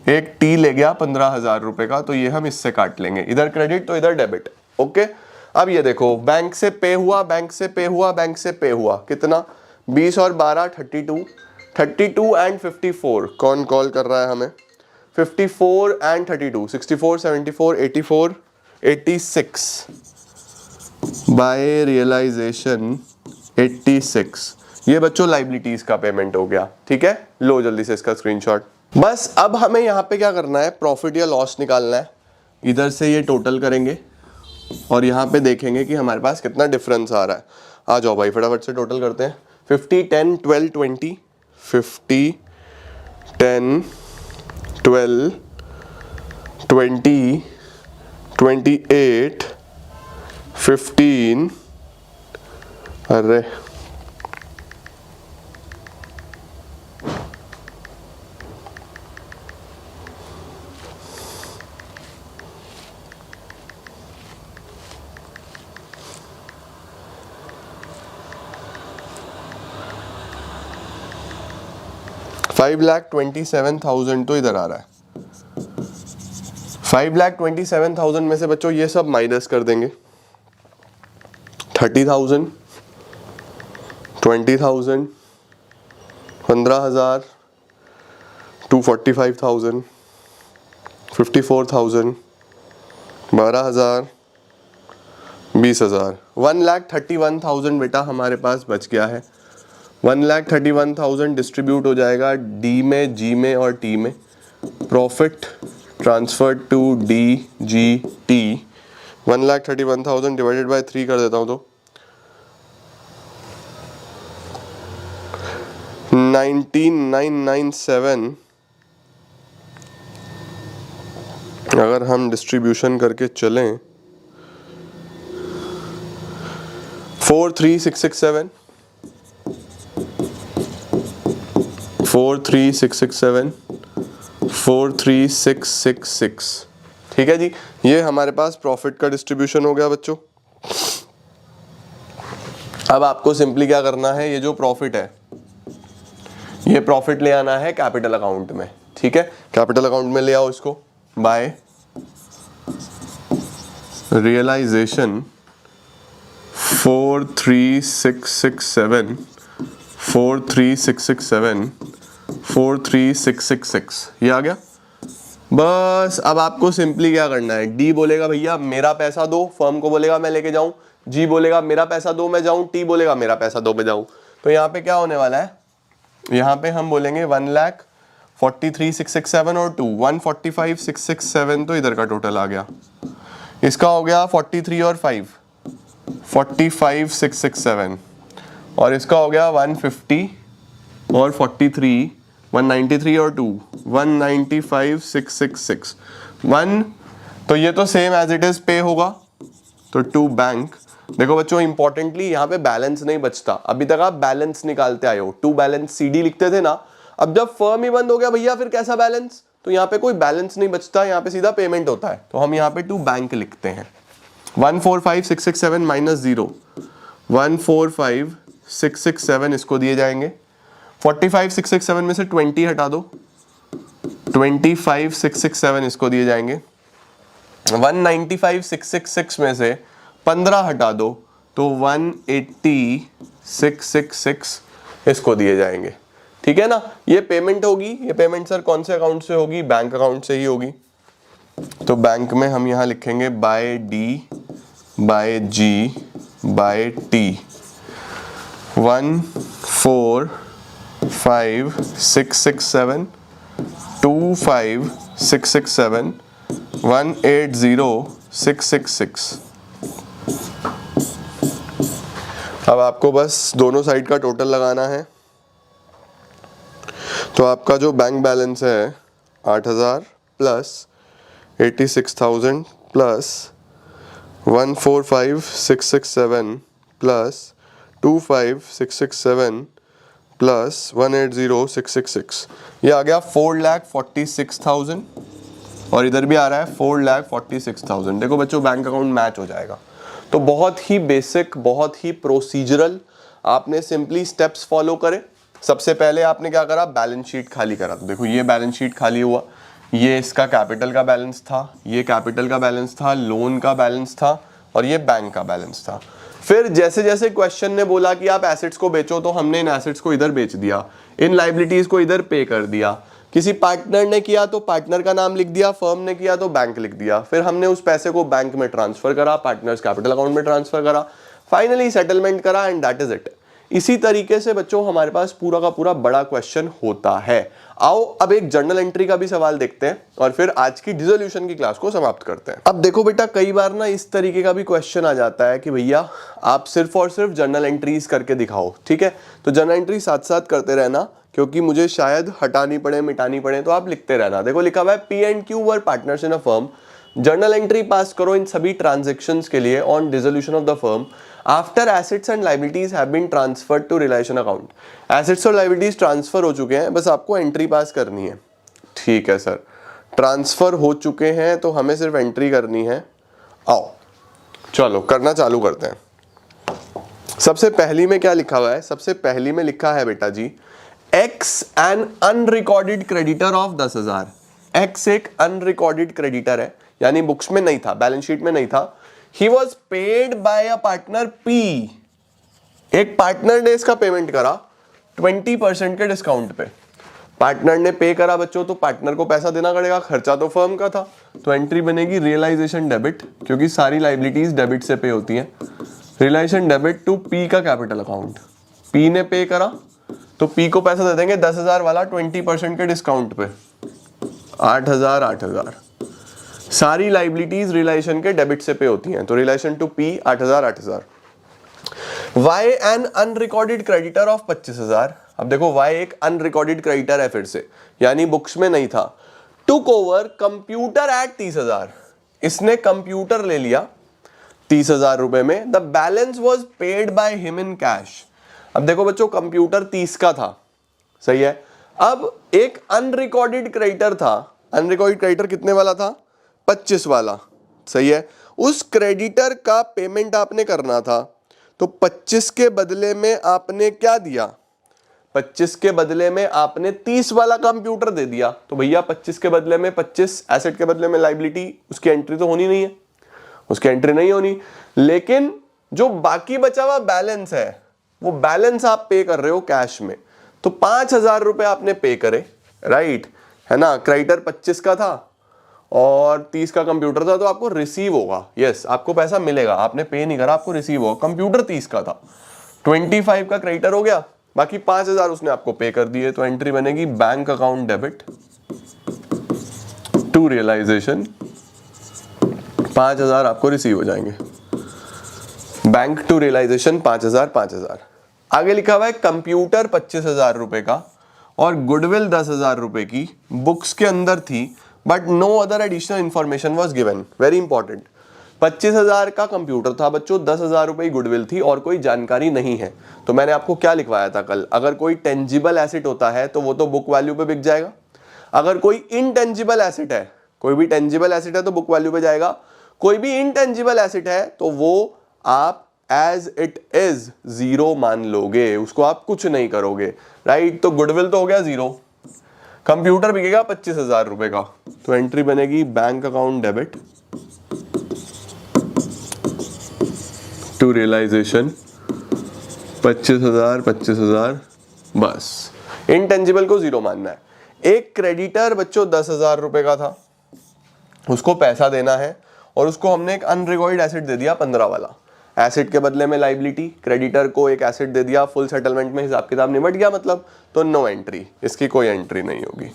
एक टी ले गया 15,000 रुपए का, तो ये हम इससे काट लेंगे, इधर क्रेडिट तो इधर डेबिट। ओके, अब ये देखो बैंक से पे हुआ, बैंक से पे हुआ, बैंक से पे हुआ, कितना 20 और 12 32, 32 एंड 54, कौन कॉल कर रहा है हमें, 54 एंड 32, 64 74 84 86 बाय रियलाइजेशन 86। ये बच्चों लाइबिलिटीज का पेमेंट हो गया। ठीक है, लो जल्दी से इसका स्क्रीनशॉट। बस अब हमें यहाँ पे क्या करना है, प्रॉफिट या लॉस निकालना है। इधर से ये टोटल करेंगे और यहाँ पे देखेंगे कि हमारे पास कितना डिफरेंस आ रहा है। आ जाओ भाई फटाफट से टोटल करते हैं। 50 10 12 20, 50 10 12 20 28 15, अरे 5,27,000 तो इधर आ रहा है। 5,27,000 में से बच्चों ये सब माइनस कर देंगे, 30,000, 20,000, 15,000, 245,000, 54,000, 12,000, 20,000, 1,31,000 बेटा हमारे पास बच गया है। 1,31,000 डिस्ट्रीब्यूट हो जाएगा डी में, जी में और टी में। Profit transfer to D G T, 1,31,000 divided by 3 कर देता हूं तो 19,997। अगर हम डिस्ट्रीब्यूशन करके चलें 43667, 43667, 43666। ठीक है जी, ये हमारे पास प्रॉफिट का डिस्ट्रीब्यूशन हो गया बच्चों। अब आपको सिंपली क्या करना है, ये जो प्रॉफिट है ये प्रॉफिट ले आना है कैपिटल अकाउंट में। ठीक है, कैपिटल अकाउंट में ले आओ इसको बाय रियलाइजेशन 43667, 43667, 43666, ये आ गया। बस अब आपको सिंपली क्या करना है, डी बोलेगा भैया मेरा पैसा दो, फर्म को बोलेगा मैं लेके जाऊं, जी बोलेगा मेरा पैसा दो मैं जाऊं, टी बोलेगा मेरा पैसा दो मैं जाऊं। तो यहाँ पे क्या होने वाला है, यहाँ पे हम बोलेंगे 1,43,667 और 2 145,667, तो इधर का टोटल आ गया। इसका हो गया 43 और 5 45,667, और इसका हो गया 150 और 43 193 और 2 195,666 1। तो ये तो सेम एज इट इज पे होगा, तो टू बैंक। देखो बच्चों इंपॉर्टेंटली यहाँ पे बैलेंस नहीं बचता, अभी तक आप बैलेंस निकालते आए हो, टू बैलेंस सीडी लिखते थे ना। अब जब फर्म ही बंद हो गया भैया फिर कैसा बैलेंस, तो यहाँ पे कोई बैलेंस नहीं बचता, यहाँ पे सीधा पेमेंट होता है। तो हम यहाँ पे टू बैंक लिखते हैं। 145,667 माइनस 0, 145,667 इसको दिए जाएंगे। 45,667 में से 20 हटा दो, 25,667 इसको दिए जाएंगे। 195,666 में से 15 हटा दो, तो 180,666 इसको दिए जाएंगे। ठीक है ना, ये पेमेंट होगी। ये पेमेंट सर कौन से अकाउंट से होगी? बैंक अकाउंट से ही होगी। तो बैंक में हम यहाँ लिखेंगे बाय डी बाय जी बाय टी 145,667 25,667 180,666। अब आपको बस दोनों साइड का टोटल लगाना है। तो आपका जो बैंक बैलेंस है 8,000 प्लस 86,000 प्लस 145,667 प्लस 25,667 प्लस 180,666, ये आ गया 4,46,000 और इधर भी आ रहा है 4,46,000। देखो बच्चों बैंक अकाउंट मैच हो जाएगा। तो बहुत ही बेसिक, बहुत ही प्रोसीजरल, आपने सिंपली स्टेप्स फॉलो करे। सबसे पहले आपने क्या करा? बैलेंस शीट खाली करा। तो देखो ये बैलेंस शीट खाली हुआ, ये इसका कैपिटल का बैलेंस था, ये कैपिटल का बैलेंस था, लोन का बैलेंस था और ये बैंक का बैलेंस था। फिर जैसे जैसे क्वेश्चन ने बोला कि आप एसेट्स को बेचो, तो हमने इन एसेट्स को इधर बेच दिया, इन लायबिलिटीज को इधर पे कर दिया। किसी पार्टनर ने किया तो पार्टनर का नाम लिख दिया, फर्म ने किया तो बैंक लिख दिया। फिर हमने उस पैसे को बैंक में ट्रांसफर करा, पार्टनर्स कैपिटल अकाउंट में ट्रांसफर करा, फाइनली सेटलमेंट करा एंड दैट इज इट। इसी तरीके से बच्चों हमारे पास पूरा का पूरा बड़ा क्वेश्चन होता है। आओ अब एक जर्नल एंट्री का भी सवाल देखते हैं और फिर आज की डिसोल्यूशन की क्लास को समाप्त करते हैं। अब देखो बेटा, कई बार ना इस तरीके का भी क्वेश्चन आ जाता है कि भैया आप सिर्फ और सिर्फ जर्नल एंट्रीज करके दिखाओ। ठीक है, तो जर्नल एंट्री साथ साथ करते रहना, क्योंकि मुझे शायद हटानी पड़े मिटानी पड़े, तो आप लिखते रहना। देखो लिखा हुआ है P&Q were partners in a firm, journal entry pass करो इन सभी ट्रांजैक्शंस के लिए on dissolution of the firm after assets and liabilities have been transferred to relation account. Assets और लायबिलिटीज ट्रांसफर हो चुके हैं, बस आपको एंट्री पास करनी है। ठीक है सर, ट्रांसफर हो चुके हैं तो हमें सिर्फ एंट्री करनी है। आओ चलो करना चालू करते हैं। सबसे पहली में क्या लिखा हुआ है? सबसे पहली में लिखा है बेटा जी, X an unrecorded creditor of 10,000। X एक अनरिकॉर्डेड क्रेडिटर है, यानी बुक्स में नहीं था, बैलेंस शीट में नहीं था। He was paid by a partner P. एक पार्टनर ने इसका पेमेंट करा 20% के डिस्काउंट पे। पार्टनर ने पे करा बच्चों, तो पार्टनर को पैसा देना पड़ेगा, खर्चा तो फर्म का था। तो एंट्री बनेगी रियलाइजेशन डेबिट, क्योंकि सारी लायबिलिटीज डेबिट से पे होती हैं। रियलाइजेशन डेबिट टू पी का कैपिटल अकाउंट। पी ने पे करा तो पी को पैसा दे देंगे 10,000 वाला 20% के डिस्काउंट पे, 8,000 8,000। सारी लायबिलिटीज रिलेशन के डेबिट से पे होती हैं, तो relation to P 8,000 8,000। Y an unrecorded creditor of 25,000। अब देखो वाई एक अनरिकॉर्डेड क्रेडिटर है फिर से, यानी बुक्स में नहीं था। Took over computer eight 30,000। इसने कंप्यूटर ले लिया 30,000 रुपए में। The balance was paid by him in cash. अब देखो बच्चों, कंप्यूटर 30 का था, सही है। अब एक अनरिकॉर्डेड क्रेडिटर था। अनरिकॉर्डेड क्रेडिटर कितने वाला था? 25 वाला, सही है। उस क्रेडिटर का पेमेंट आपने करना था, तो 25 के बदले में आपने क्या दिया? 25 के बदले में आपने 30 वाला कंप्यूटर दे दिया। तो भैया 25 के बदले में 25, एसेट के बदले में लायबिलिटी, उसकी एंट्री तो होनी नहीं है, उसकी एंट्री नहीं होनी। लेकिन जो बाकी बचा हुआ बैलेंस है, वो बैलेंस आप पे कर रहे हो कैश में। तो 5,000 रुपए आपने पे करे, राइट है ना। क्रेडिटर 25 का था और 30 का कंप्यूटर था, तो आपको रिसीव होगा। यस, आपको पैसा मिलेगा, आपने पे नहीं करा, आपको रिसीव होगा। कंप्यूटर 30 का था, 25 का क्रेडिटर हो गया, बाकी 5,000 उसने आपको पे कर दिए। तो एंट्री बनेगी bank account debit to realisation, 5,000 आपको रिसीव हो जाएंगे। Bank to realisation 5,000 5,000। आगे लिखा हुआ है कंप्यूटर 25,000 रुपए का और गुडविल 10,000 रुपए की बुक्स के अंदर थी, but no other additional information was given. Very important, 25,000 का कंप्यूटर था बच्चों, 10,000 रुपए गुडविल थी और कोई जानकारी नहीं है। तो मैंने आपको क्या लिखवाया था कल, अगर कोई टेंजिबल एसेट होता है तो वो तो बुक वैल्यू पे बिक जाएगा। अगर कोई इनटेंजिबल एसेट है, कोई भी टेंजिबल एसेट है तो बुक वैल्यू पे जाएगा, कोई भी इनटेंजिबल एसेट है तो वो आप एज इट इज 0 मान लोगे, उसको आप कुछ नहीं करोगे, राइट। तो गुडविल तो हो गया 0, कंप्यूटर बिकेगा 25,000 रुपए का। तो एंट्री बनेगी bank account debit to to realisation 25,000 बस। इंटेंजिबल को 0 मानना है। एक क्रेडिटर बच्चों 10,000 रुपए का था, उसको पैसा देना है और उसको हमने एक अनरिकॉर्डेड एसेट दे दिया 15 वाला। एसेट के बदले में लाइबिलिटी, क्रेडिटर को एक एसेट दे दिया, फुल सेटलमेंट में हिसाब किताब निपट गया मतलब, तो नो एंट्री, इसकी कोई एंट्री नहीं होगी।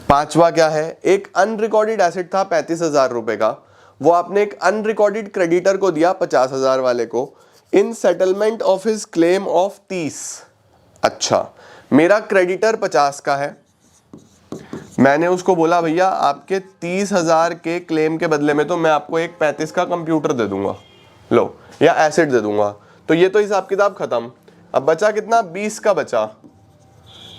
पांचवा क्या है, एक अनरिकॉर्डेड एसेट था 35,000 रुपए का, वो आपने एक अनरिकॉर्डेड क्रेडिटर को दिया 50,000 वाले को, in settlement of his claim of 30। अच्छा, मेरा क्रेडिटर 50 का है, मैंने उसको बोला भैया आपके 30,000 के क्लेम के बदले में तो मैं आपको एक 35 का कंप्यूटर दे दूंगा, लो, या एसेट दे दूंगा। तो ये तो हिसाब किताब खत्म। अब बचा कितना, 20 का बचा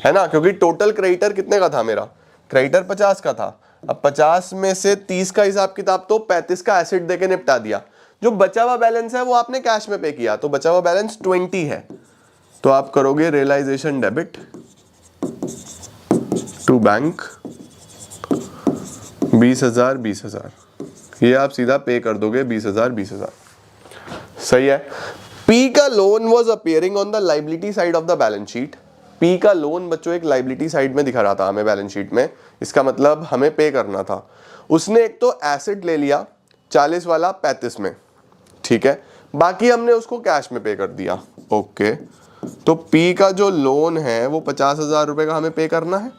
है ना, क्योंकि टोटल क्रेडिटर कितने का था, मेरा क्रेडिटर 50 का था। अब 50 में से 30 का हिसाब किताब तो 35 का एसेट देके निपटा दिया। जो बचा हुआ बैलेंस है वो आपने कैश में पे किया, तो बचा हुआ बैलेंस 20 है। तो आप करोगे रियलाइजेशन डेबिट टू बैंक 20,000, ये आप सीधा पे कर दोगे 20,000। सही है। पी का loan was appearing on the liability side of the balance sheet. P का लोन बच्चों एक लाइबिलिटी साइड में दिखा रहा था हमें बैलेंस शीट में, इसका मतलब हमें पे करना था। उसने एक तो एसेट ले लिया 40 वाला 35 में, ठीक है, बाकी हमने उसको कैश में पे कर दिया। ओके, तो पी का जो लोन है वो 50,000 रुपए का हमें पे करना है,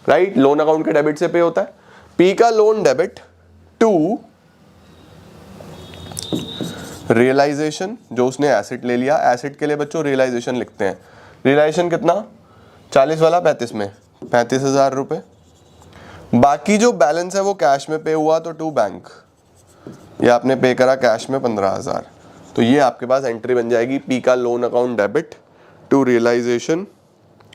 राइट, लोन अकाउंट के डेबिट से पे होता है। पी का लोन डेबिट टू रियलाइजेशन, जो उसने एसेट ले लिया, एसेट के लिए बच्चों रियलाइजेशन लिखते हैं। रियलाइजेशन कितना, 40 वाला 35 में 35,000 रुपए, बाकी जो बैलेंस है वो कैश में पे हुआ, तो टू बैंक, ये आपने पे करा कैश में 15,000। तो ये आपके पास एंट्री बन जाएगी, पी का loan account debit to realisation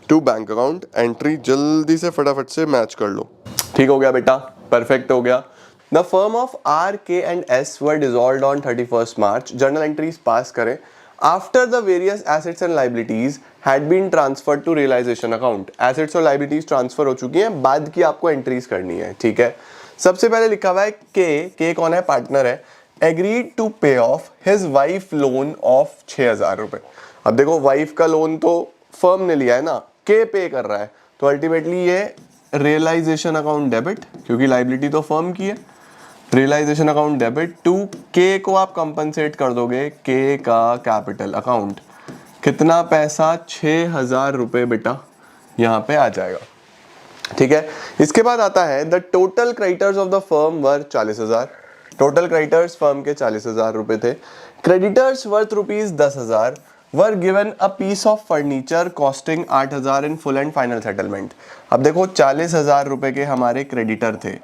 to bank account. Entry जल्दी से फटाफट से मैच कर लो। ठीक हो गया बेटा, परफेक्ट हो गया। The firm of R K and S were dissolved on 31 March. Journal entries pass करें। After the various assets and liabilities had been transferred to realisation account. Assets और लाइबिलिटीज ट्रांसफर हो चुकी हैं, बाद की आपको एंट्रीज करनी है, ठीक है। सबसे पहले लिखा हुआ है के कौन है, पार्टनर है, एग्रीड टू पे of his wife loan of 6,000 रुपए। अब देखो वाइफ का लोन तो फर्म ने लिया है ना, के पे कर रहा है, तो अल्टीमेटली ये रियलाइजेशन अकाउंट डेबिट, क्योंकि लाइबिलिटी तो फर्म की है, रियलाइजेशन अकाउंट डेबिट टू के को आप कंपनसेट कर दोगे के का कैपिटल अकाउंट। कितना पैसा, 6,000 रुपए बेटा यहाँ पे आ जाएगा, ठीक है। इसके बाद आता है the total creditors of the firm were 40,000। Total creditors firm के 40,000 रुपए थे। Creditors worth ₹10,000 were given a piece of furniture costing 8,000 in full and final settlement. अब देखो 40,000 रुपए के हमारे क्रेडिटर थे,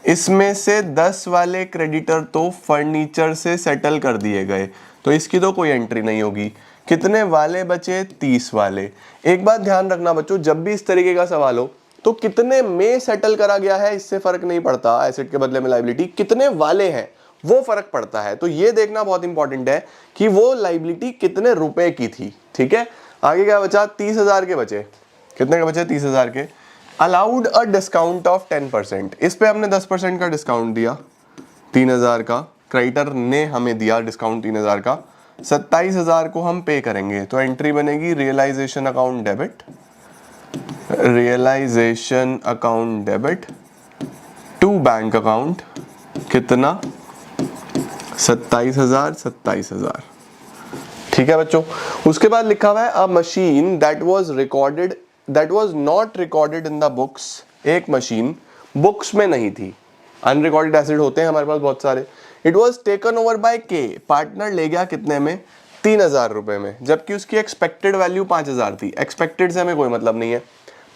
इसमें से 10 वाले क्रेडिटर तो फर्नीचर से सेटल कर दिए गए, तो इसकी तो कोई एंट्री नहीं होगी। कितने वाले बचे, 30 वाले। एक बात ध्यान रखना बच्चों, जब भी इस तरीके का सवाल हो तो कितने में सेटल करा गया है इससे फर्क नहीं पड़ता, एसेट के बदले में लाइबिलिटी कितने वाले हैं वो फर्क पड़ता है। तो ये देखना बहुत इंपॉर्टेंट है कि वो लाइबिलिटी कितने रुपए की थी, ठीक है। आगे क्या बचा, 30,000 के बचे, कितने के बचे, 30,000 के। अलाउड अ डिस्काउंट ऑफ 10%, इस पे हमने 10% का डिस्काउंट दिया, 3,000 का क्रेडिटर ने हमें दिया डिस्काउंट 3,000 का, 27,000 को हम पे करेंगे, तो एंट्री बनेगी realisation account debit, realisation account debit to bank account, कितना, 27,000। ठीक है बच्चों। उसके बाद लिखा हुआ है अ machine that was not recorded in the books. एक मशीन बुक्स में नहीं थी, अनरिकॉर्डेड एसेट होते हैं हमारे पास बहुत सारे। It was taken over bye के, पार्टनर ले गया कितने में, 3,000 रुपए में, जबकि उसकी एक्सपेक्टेड वैल्यू 5,000 थी। एक्सपेक्टेड से हमें कोई मतलब नहीं है,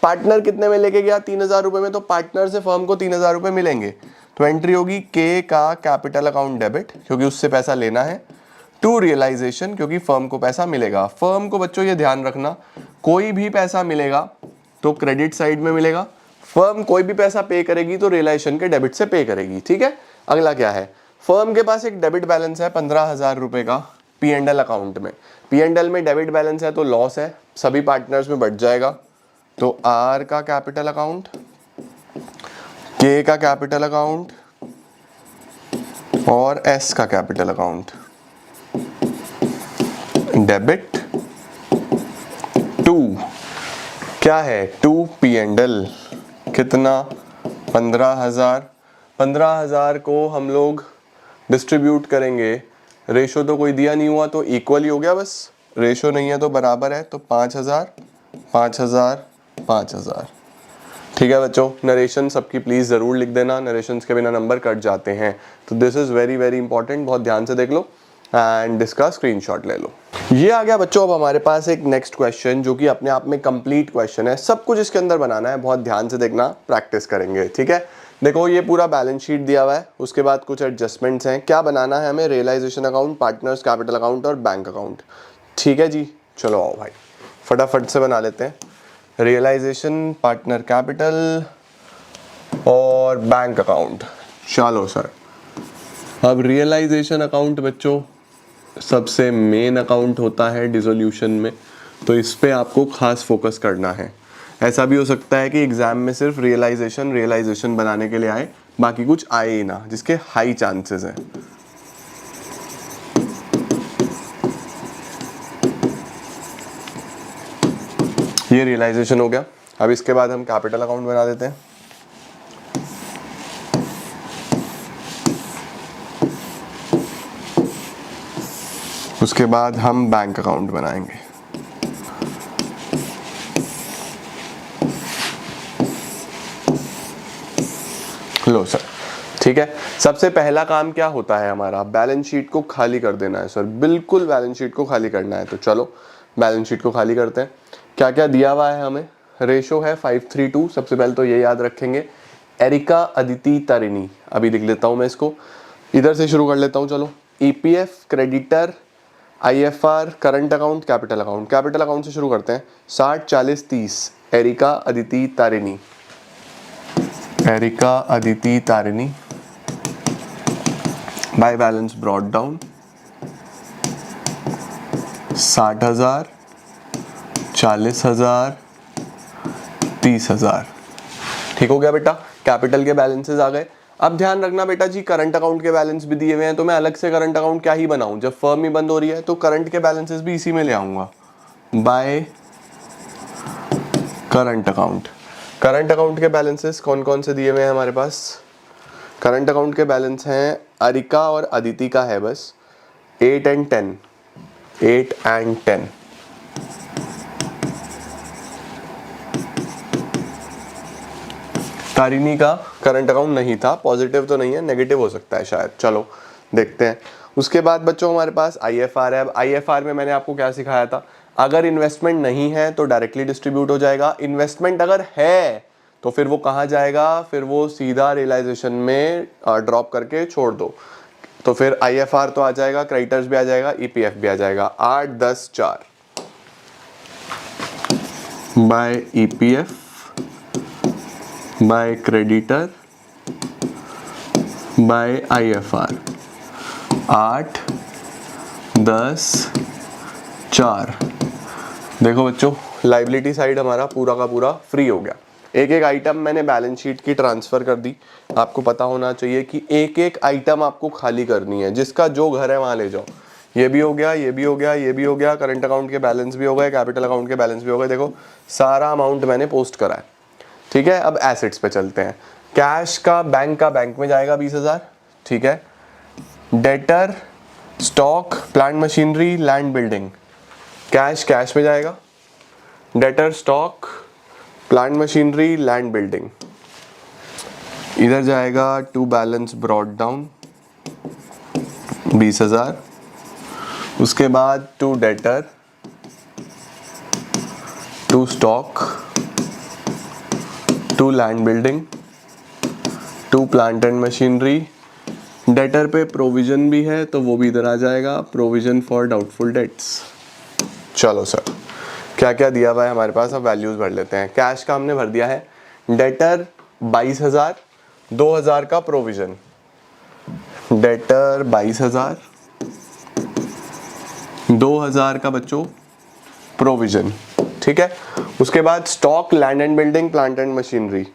पार्टनर कितने में लेके गया, 3,000 रुपए में, तो पार्टनर से फर्म को 3,000 रुपए मिलेंगे, तो एंट्री होगी के का कैपिटल अकाउंट डेबिट, क्योंकि उससे पैसा लेना है, टू रियलाइजेशन, क्योंकि फर्म को पैसा मिलेगा। फर्म को बच्चों ये ध्यान रखना, कोई भी पैसा मिलेगा तो क्रेडिट साइड में मिलेगा, फर्म कोई भी पैसा पे करेगी तो रियलाइजेशन के डेबिट से पे करेगी, ठीक है। अगला क्या है, फर्म के पास एक डेबिट बैलेंस है 15,000 रुपए का P&L अकाउंट में। P&L में डेबिट बैलेंस है तो लॉस है, सभी पार्टनर्स में बढ़ जाएगा, तो आर का कैपिटल अकाउंट, के का कैपिटल अकाउंट, और एस का कैपिटल अकाउंट। डेबिट टू क्या है, टू पी एंड एल। कितना, 15,000। 15,000 को हम लोग डिस्ट्रीब्यूट करेंगे, रेशो तो कोई दिया नहीं हुआ तो इक्वल ही हो गया, बस रेशो नहीं है तो बराबर है, तो 5,000 5,000 5,000। ठीक है बच्चों, नरेशन सबकी प्लीज़ ज़रूर लिख देना, नरेशंस के बिना नंबर कट जाते हैं, तो this is very very important, बहुत ध्यान से देख लो एंड इसका स्क्रीनशॉट ले लो। ये आ गया बच्चों अब हमारे पास एक नेक्स्ट क्वेश्चन जो कि अपने आप में कंप्लीट क्वेश्चन है, सब कुछ इसके अंदर बनाना है, बहुत ध्यान से देखना, प्रैक्टिस करेंगे। ठीक है, देखो ये पूरा बैलेंस शीट दिया हुआ है, उसके बाद कुछ एडजस्टमेंट्स हैं, क्या बनाना है हमें, realisation account, partners capital account और बैंक अकाउंट। ठीक है जी, चलो आओ भाई फटाफट से बना लेते हैं, रियलाइजेशन, पार्टनर कैपिटल और बैंक अकाउंट। चलो सर, अब रियलाइजेशन अकाउंट बच्चों सबसे मेन अकाउंट होता है डिसोल्यूशन में, तो इस पे आपको खास फोकस करना है। ऐसा भी हो सकता है कि एग्जाम में सिर्फ रियलाइजेशन बनाने के लिए आए, बाकी कुछ आए ही ना, जिसके हाई चांसेस हैं। ये रियलाइजेशन हो गया, अब इसके बाद हम कैपिटल अकाउंट बना देते हैं। उसके बाद हम बैंक अकाउंट बनाएंगे। लो सर, ठीक है, सबसे पहला काम क्या होता है हमारा, बैलेंस शीट को खाली कर देना है सर, बिल्कुल बैलेंस शीट को खाली करना है। तो चलो बैलेंस शीट को खाली करते हैं। क्या क्या दिया हुआ है हमें, रेशो है 5:3:2, सबसे पहले तो ये याद रखेंगे। एरिका, अदिति, तारिणी, अभी लिख लेता हूँ मैं इसको, इधर से शुरू कर लेता हूँ। चलो, EPF, creditor, IFR, current account, capital account. Capital account से शुरू करते हैं, 60, 40, 30। Erika, Aditi, Tarini, Erika, Aditi, Tarini, by balance brought down 60,000, 40,000, 30,000। ठीक हो गया बेटा, कैपिटल के बैलेंसेस आ गए। अब ध्यान रखना बेटा जी, करंट अकाउंट के बैलेंस भी दिए हुए हैं, तो मैं अलग से करंट अकाउंट क्या ही बनाऊं, जब फर्म ही बंद हो रही है तो करंट के बैलेंसेस भी इसी में ले आऊंगा, by current account. Current account के बैलेंसेस कौन कौन से दिए हुए हैं हमारे पास, करंट अकाउंट के बैलेंस हैं, अरिका और अदिति का है बस 8 and 10, 8 and 10। तारिणी का करंट अकाउंट नहीं था, पॉजिटिव तो नहीं है, नेगेटिव हो सकता है शायद, चलो देखते हैं। उसके बाद बच्चों हमारे पास आईएफआर है। अब आईएफआर में मैंने आपको क्या सिखाया था, अगर इन्वेस्टमेंट नहीं है तो डायरेक्टली डिस्ट्रीब्यूट हो जाएगा, इन्वेस्टमेंट अगर है तो फिर वो कहाँ जाएगा, फिर वो सीधा रियलाइजेशन में ड्रॉप करके छोड़ दो। तो फिर आईएफआर तो आ जाएगा, क्रेडिटर्स भी आ जाएगा, ईपीएफ भी आ जाएगा। 8, 10, 4 by EPF, by creditor, by IFR. 8, 10, 4। देखो बच्चों, लाइबिलिटी साइड हमारा पूरा का पूरा फ्री हो गया। एक एक आइटम मैंने बैलेंस शीट की ट्रांसफर कर दी। आपको पता होना चाहिए कि एक एक आइटम आपको खाली करनी है, जिसका जो घर है वहां ले जाओ। ये भी हो गया, ये भी हो गया, ये भी हो गया, करंट अकाउंट के बैलेंस भी हो गए, कैपिटल अकाउंट के बैलेंस भी हो गए। देखो सारा अमाउंट मैंने पोस्ट करा है। ठीक है, अब एसेट्स पे चलते हैं। कैश का बैंक में जाएगा 20,000। ठीक है, debtor, stock, plant machinery, land building, cash में जाएगा, debtor, stock, plant machinery, land building. इधर जाएगा टू बैलेंस ब्रॉट डाउन 20,000। उसके बाद to debtor, to stock, to land building, to plant and machinery. Debtor पे प्रोविजन भी है तो वो भी इधर आ जाएगा, प्रोविजन फॉर डाउटफुल डेट्स। चलो सर, क्या क्या दिया हुआ है हमारे पास, अब वैल्यूज भर लेते हैं। कैश का हमने भर दिया है, डेटर 22,000, 2,000 का प्रोविजन, डेटर 22,000, 2,000 का बच्चों प्रोविजन। ठीक है, उसके बाद stock, land and building, plant and machinery.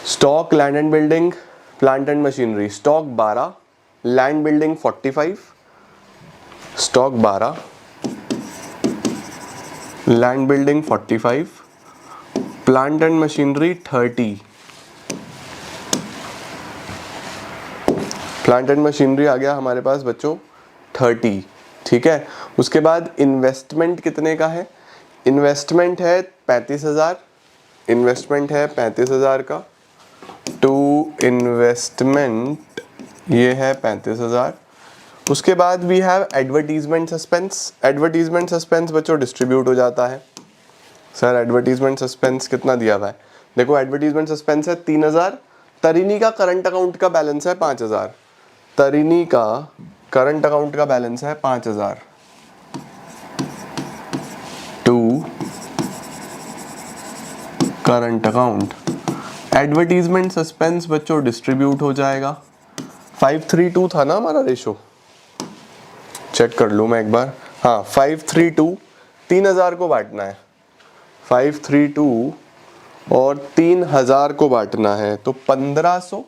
Stock, land and building, plant and machinery. Stock 12, land building 45, stock 12, land building 45, plant and machinery 30, plant and machinery आ गया हमारे पास बच्चों 30, ठीक है। उसके बाद इन्वेस्टमेंट कितने का है, इन्वेस्टमेंट है 35,000, इन्वेस्टमेंट है 35,000 का, टू इन्वेस्टमेंट ये है 35,000। उसके बाद we have advertisement suspense, advertisement suspense बच्चों डिस्ट्रीब्यूट हो जाता है। सर एडवर्टीजमेंट सस्पेंस कितना दिया हुआ है, देखो एडवर्टीजमेंट सस्पेंस है 3,000, तरीनी का करंट अकाउंट का बैलेंस है 5,000, तरीनी का करंट अकाउंट का बैलेंस है 5,000, to current account. Advertisement suspense बच्चों डिस्ट्रीब्यूट हो जाएगा, 532 था ना हमारा रेशो, चेक कर लूँ मैं एक बार, हाँ 532, 3,000 को बांटना है, 532 और 3,000 को बांटना है तो 1,500,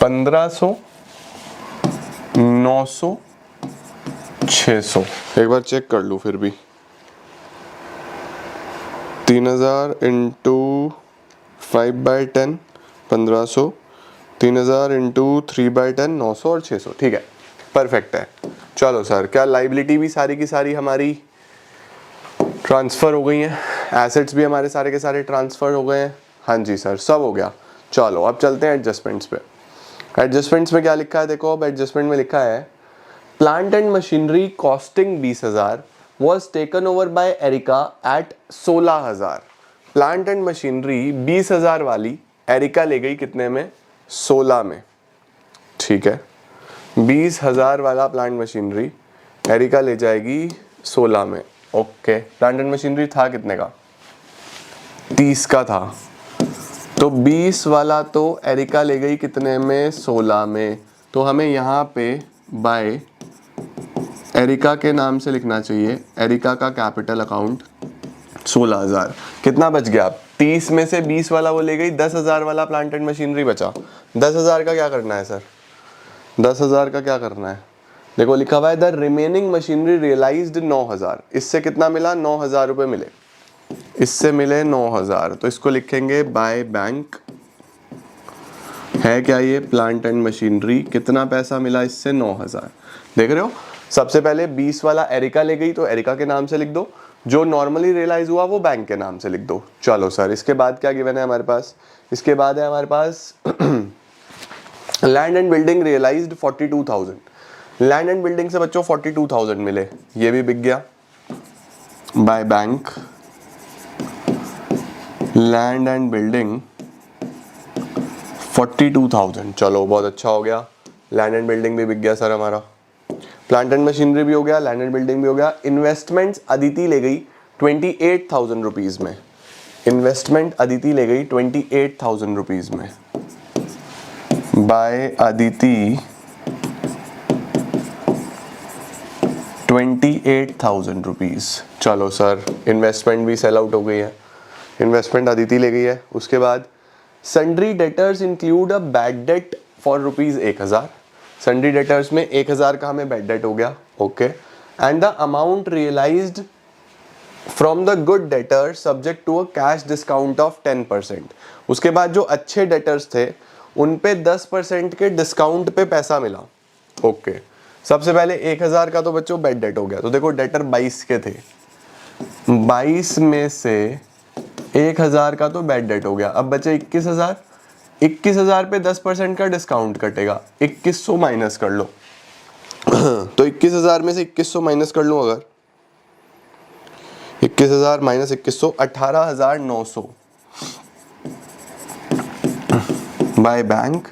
1,500, 900, 600, एक बार चेक कर लूँ फिर भी, 3,000 इंटू 5/10 1,500, 3,000 इंटू 3/10 900 और 600, ठीक है परफेक्ट है। चलो सर, क्या लाइबिलिटी भी सारी की सारी हमारी ट्रांसफ़र हो गई हैं, एसेट्स भी हमारे सारे के सारे ट्रांसफ़र हो गए हैं, हाँ जी सर सब हो गया। चलो अब चलते हैं एडजस्टमेंट्स पे। एडजस्टमेंट्स में क्या लिखा है, देखो अब एडजस्टमेंट में लिखा है plant and machinery costing 20,000 was taken over by Erika at 16,000। Plant and machinery 20,000 वाली एरिका ले गई कितने में, 16 में, ठीक है 20,000 वाला प्लांट मशीनरी एरिका ले जाएगी 16 में, ओके। प्लांट एंड मशीनरी था कितने का, 30 का था, तो 20 वाला तो एरिका ले गई कितने में, 16 में, तो हमें यहाँ पे बाय एरिका के नाम से लिखना चाहिए, एरिका का कैपिटल अकाउंट 16,000, कितना बच गया, 30 में से 20 वाला वो ले गई, 10,000 वाला प्लांट एंड मशीनरी बचा। 10,000 का क्या करना है सर, 10,000 का क्या करना है, देखो लिखा हुआ है द रिमेनिंग मशीनरी रियलाइज्ड 9,000, इससे कितना मिला, 9,000 रुपये मिले, इससे मिले 9,000, तो इसको लिखेंगे बाय बैंक, है क्या ये प्लांट एंड मशीनरी, कितना पैसा मिला इससे, 9,000। देख रहे हो, सबसे पहले 20 वाला एरिका ले गई तो एरिका के नाम से लिख दो, जो नॉर्मली रियलाइज हुआ वो बैंक के नाम से लिख दो। चलो सर, इसके बाद क्या गिवन है हमारे पास, इसके बाद है हमारे पास land and building realised 42,000, land and building से बच्चों 42,000 मिले, ये भी बिक गया by bank, land and building 42,000, चलो बहुत अच्छा हो गया, लैंड एंड बिल्डिंग भी बिक गया सर हमारा, प्लांट एंड मशीनरी भी हो गया, लैंड एंड बिल्डिंग भी हो गया। इन्वेस्टमेंट्स अदिति ले गई 28,000 रुपीज़ में, इन्वेस्टमेंट अदिति ले गई 28,000 रुपीज़ में, बाय अदिति 28,000 रुपीज़। चलो सर, इन्वेस्टमेंट भी सेल आउट हो गई है, इन्वेस्टमेंट अदिति ले गई है। उसके बाद sundry debtors include a bad debt for ₹1,000, sundry debtors में 1,000 का हमें बैड डेट हो गया, okay. And the amount realised from the good debtor subject to a cash discount of 10%। उसके बाद जो अच्छे डेटर्स थे उन पे 10% के डिस्काउंट पे पैसा मिला, ओके। सबसे पहले 1,000 का तो बच्चों बैड डेट हो गया, तो देखो डेटर 22 के थे, 22 में से 1,000 का तो बैड डेट हो गया, अब बचे 21,000, 21,000 पे 10% का डिस्काउंट कटेगा, 2,100 माइनस कर लो तो 21,000 में से 2,100 माइनस कर लूँ, अगर 21,000 माइनस 2,100 18,900 बाय बैंक,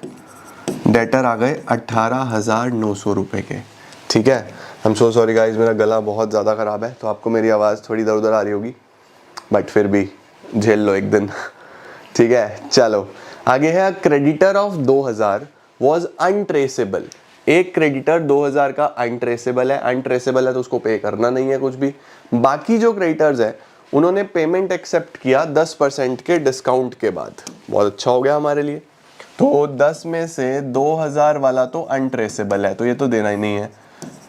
डेटर आ गए 18,900 रुपए के, ठीक है। I am so sorry guys, मेरा गला बहुत ज़्यादा ख़राब है तो आपको मेरी आवाज़ थोड़ी इधर उधर आ रही होगी, बट फिर भी झेल लो एक दिन ठीक है। चलो आगे है, क्रेडिटर ऑफ 2,000 वॉज अनट्रेसेबल, एक क्रेडिटर 2000 का अनट्रेसेबल है तो उसको पे करना नहीं है कुछ भी। बाकी जो क्रेडिटर्स है उन्होंने पेमेंट एक्सेप्ट किया 10% के डिस्काउंट के बाद, बहुत अच्छा हो गया हमारे लिए। तो 10 में से 2000 वाला तो अनट्रेसेबल है तो ये तो देना ही नहीं है,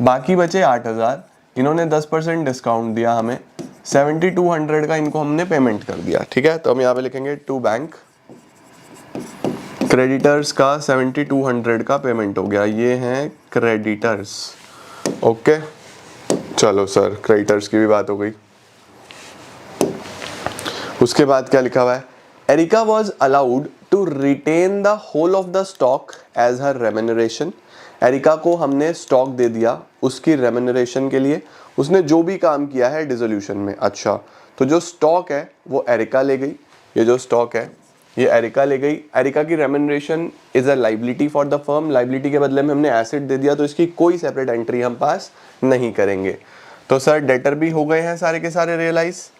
बाकी बचे 8000, इन्होंने 10% डिस्काउंट दिया हमें, 7200 का इनको हमने पेमेंट कर दिया। ठीक है, तो हम यहाँ पे लिखेंगे टू बैंक, क्रेडिटर्स का 7200 का पेमेंट हो गया, ये हैं क्रेडिटर्स। ओके, चलो सर क्रेडिटर्स की भी बात हो गई। उसके बाद क्या लिखा हुआ है, Erika was allowed to retain the whole of the stock as her remuneration. Erika को हमने स्टॉक दे दिया उसकी रेम्यूनरेशन के लिए, उसने जो भी काम किया है डिसोल्यूशन में। अच्छा, तो जो स्टॉक है वो एरिका ले गई, ये जो स्टॉक है ये एरिका ले गई। एरिका की remuneration is a liability for the firm, liability के बदले में हमने एसेट दे दिया तो इसकी कोई सेपरेट एंट्री हम पास नहीं करेंगे। तो सर डेटर भी हो गए हैं सारे के सारे रियलाइज,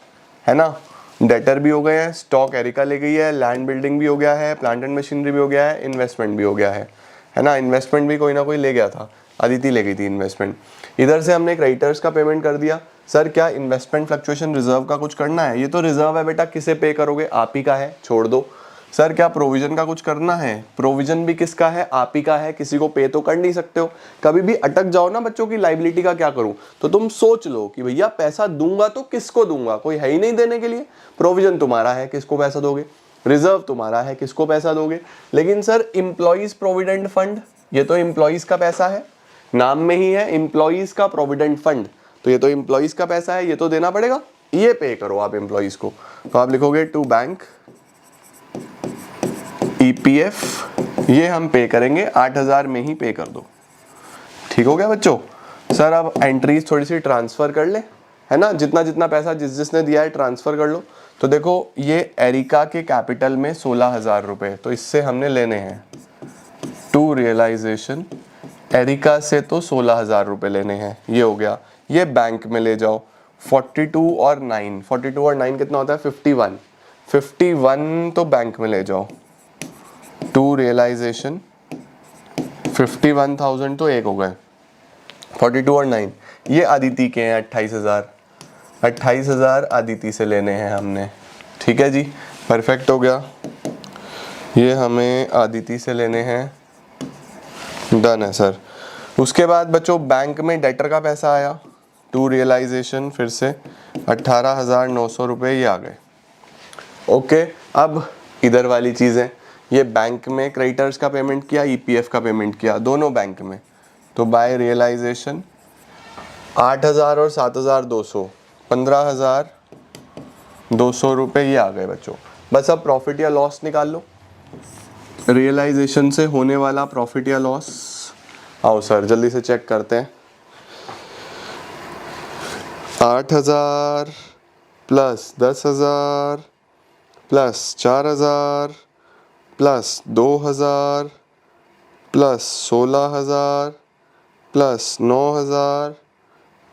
है ना, डेटर भी हो गए हैं, स्टॉक एरिका ले गई है, लैंड बिल्डिंग भी हो गया है, प्लांट एंड मशीनरी भी हो गया है, इन्वेस्टमेंट भी हो गया है ना। इन्वेस्टमेंट भी कोई ना कोई ले गया था, अदिति ले गई थी इन्वेस्टमेंट। इधर से हमने क्रेडिटर्स का पेमेंट कर दिया। सर क्या इन्वेस्टमेंट फ्लक्चुएशन रिजर्व का कुछ करना है? ये तो रिजर्व है बेटा, किसे पे करोगे, आप ही का है, छोड़ दो। सर क्या प्रोविजन का कुछ करना है? प्रोविजन भी किसका है, आप ही का है, किसी को पे तो कर नहीं सकते हो। कभी भी अटक जाओ ना बच्चों की लाइबिलिटी का क्या करूं, तो तुम सोच लो कि भैया पैसा दूंगा तो किसको दूंगा, कोई है ही नहीं देने के लिए। प्रोविजन तुम्हारा है, किसको पैसा दोगे, रिजर्व तुम्हारा है, किसको पैसा दोगे। लेकिन सर इंप्लॉइज प्रोविडेंट फंड, ये तो इंप्लॉइज का पैसा है, नाम में ही है इंप्लॉइज का प्रोविडेंट फंड, तो ये तो इंप्लॉइज का पैसा है, ये तो देना पड़ेगा, ये पे करो आप इंप्लॉइज को। तो आप लिखोगे टू बैंक ईपीएफ, ये हम पे करेंगे 8000 में ही पे कर दो। ठीक हो गया बच्चों। सर अब एंट्रीज थोड़ी सी ट्रांसफर कर ले, है ना, जितना जितना पैसा जिस जिसने दिया है ट्रांसफर कर लो। तो देखो ये एरिका के कैपिटल में 16000 रुपए, तो इससे हमने लेने हैं टू रियलाइजेशन, एरिका से तो 16000 रुपए लेने हैं, ये हो गया। ये बैंक में ले जाओ, 42 और 9 कितना होता है, 51 तो बैंक में ले जाओ, टू रियलाइजेशन 51,000 तो एक हो गए, 42 और 9 ये आदिति के हैं 28,000 आदिति से लेने हैं हमने। ठीक है जी, परफेक्ट हो गया, ये हमें आदिति से लेने हैं, डन है सर। उसके बाद बच्चों बैंक में डेटर का पैसा आया, टू रियलाइजेशन फिर से 18,900 रुपये ये आ गए। ओके, अब इधर वाली चीज़ें, ये बैंक में क्रेडिटर्स का पेमेंट किया, ईपीएफ का पेमेंट किया, दोनों बैंक में, तो बाय रियलाइजेशन 8000 और 7200 15,200 रुपये ये आ गए बच्चों। बस अब प्रॉफिट या लॉस निकाल लो, रियलाइजेशन से होने वाला प्रॉफिट या लॉस। आओ सर जल्दी से चेक करते हैं। 8000 plus 10,000 plus 4000 plus 2000 plus 16,000 plus 9,000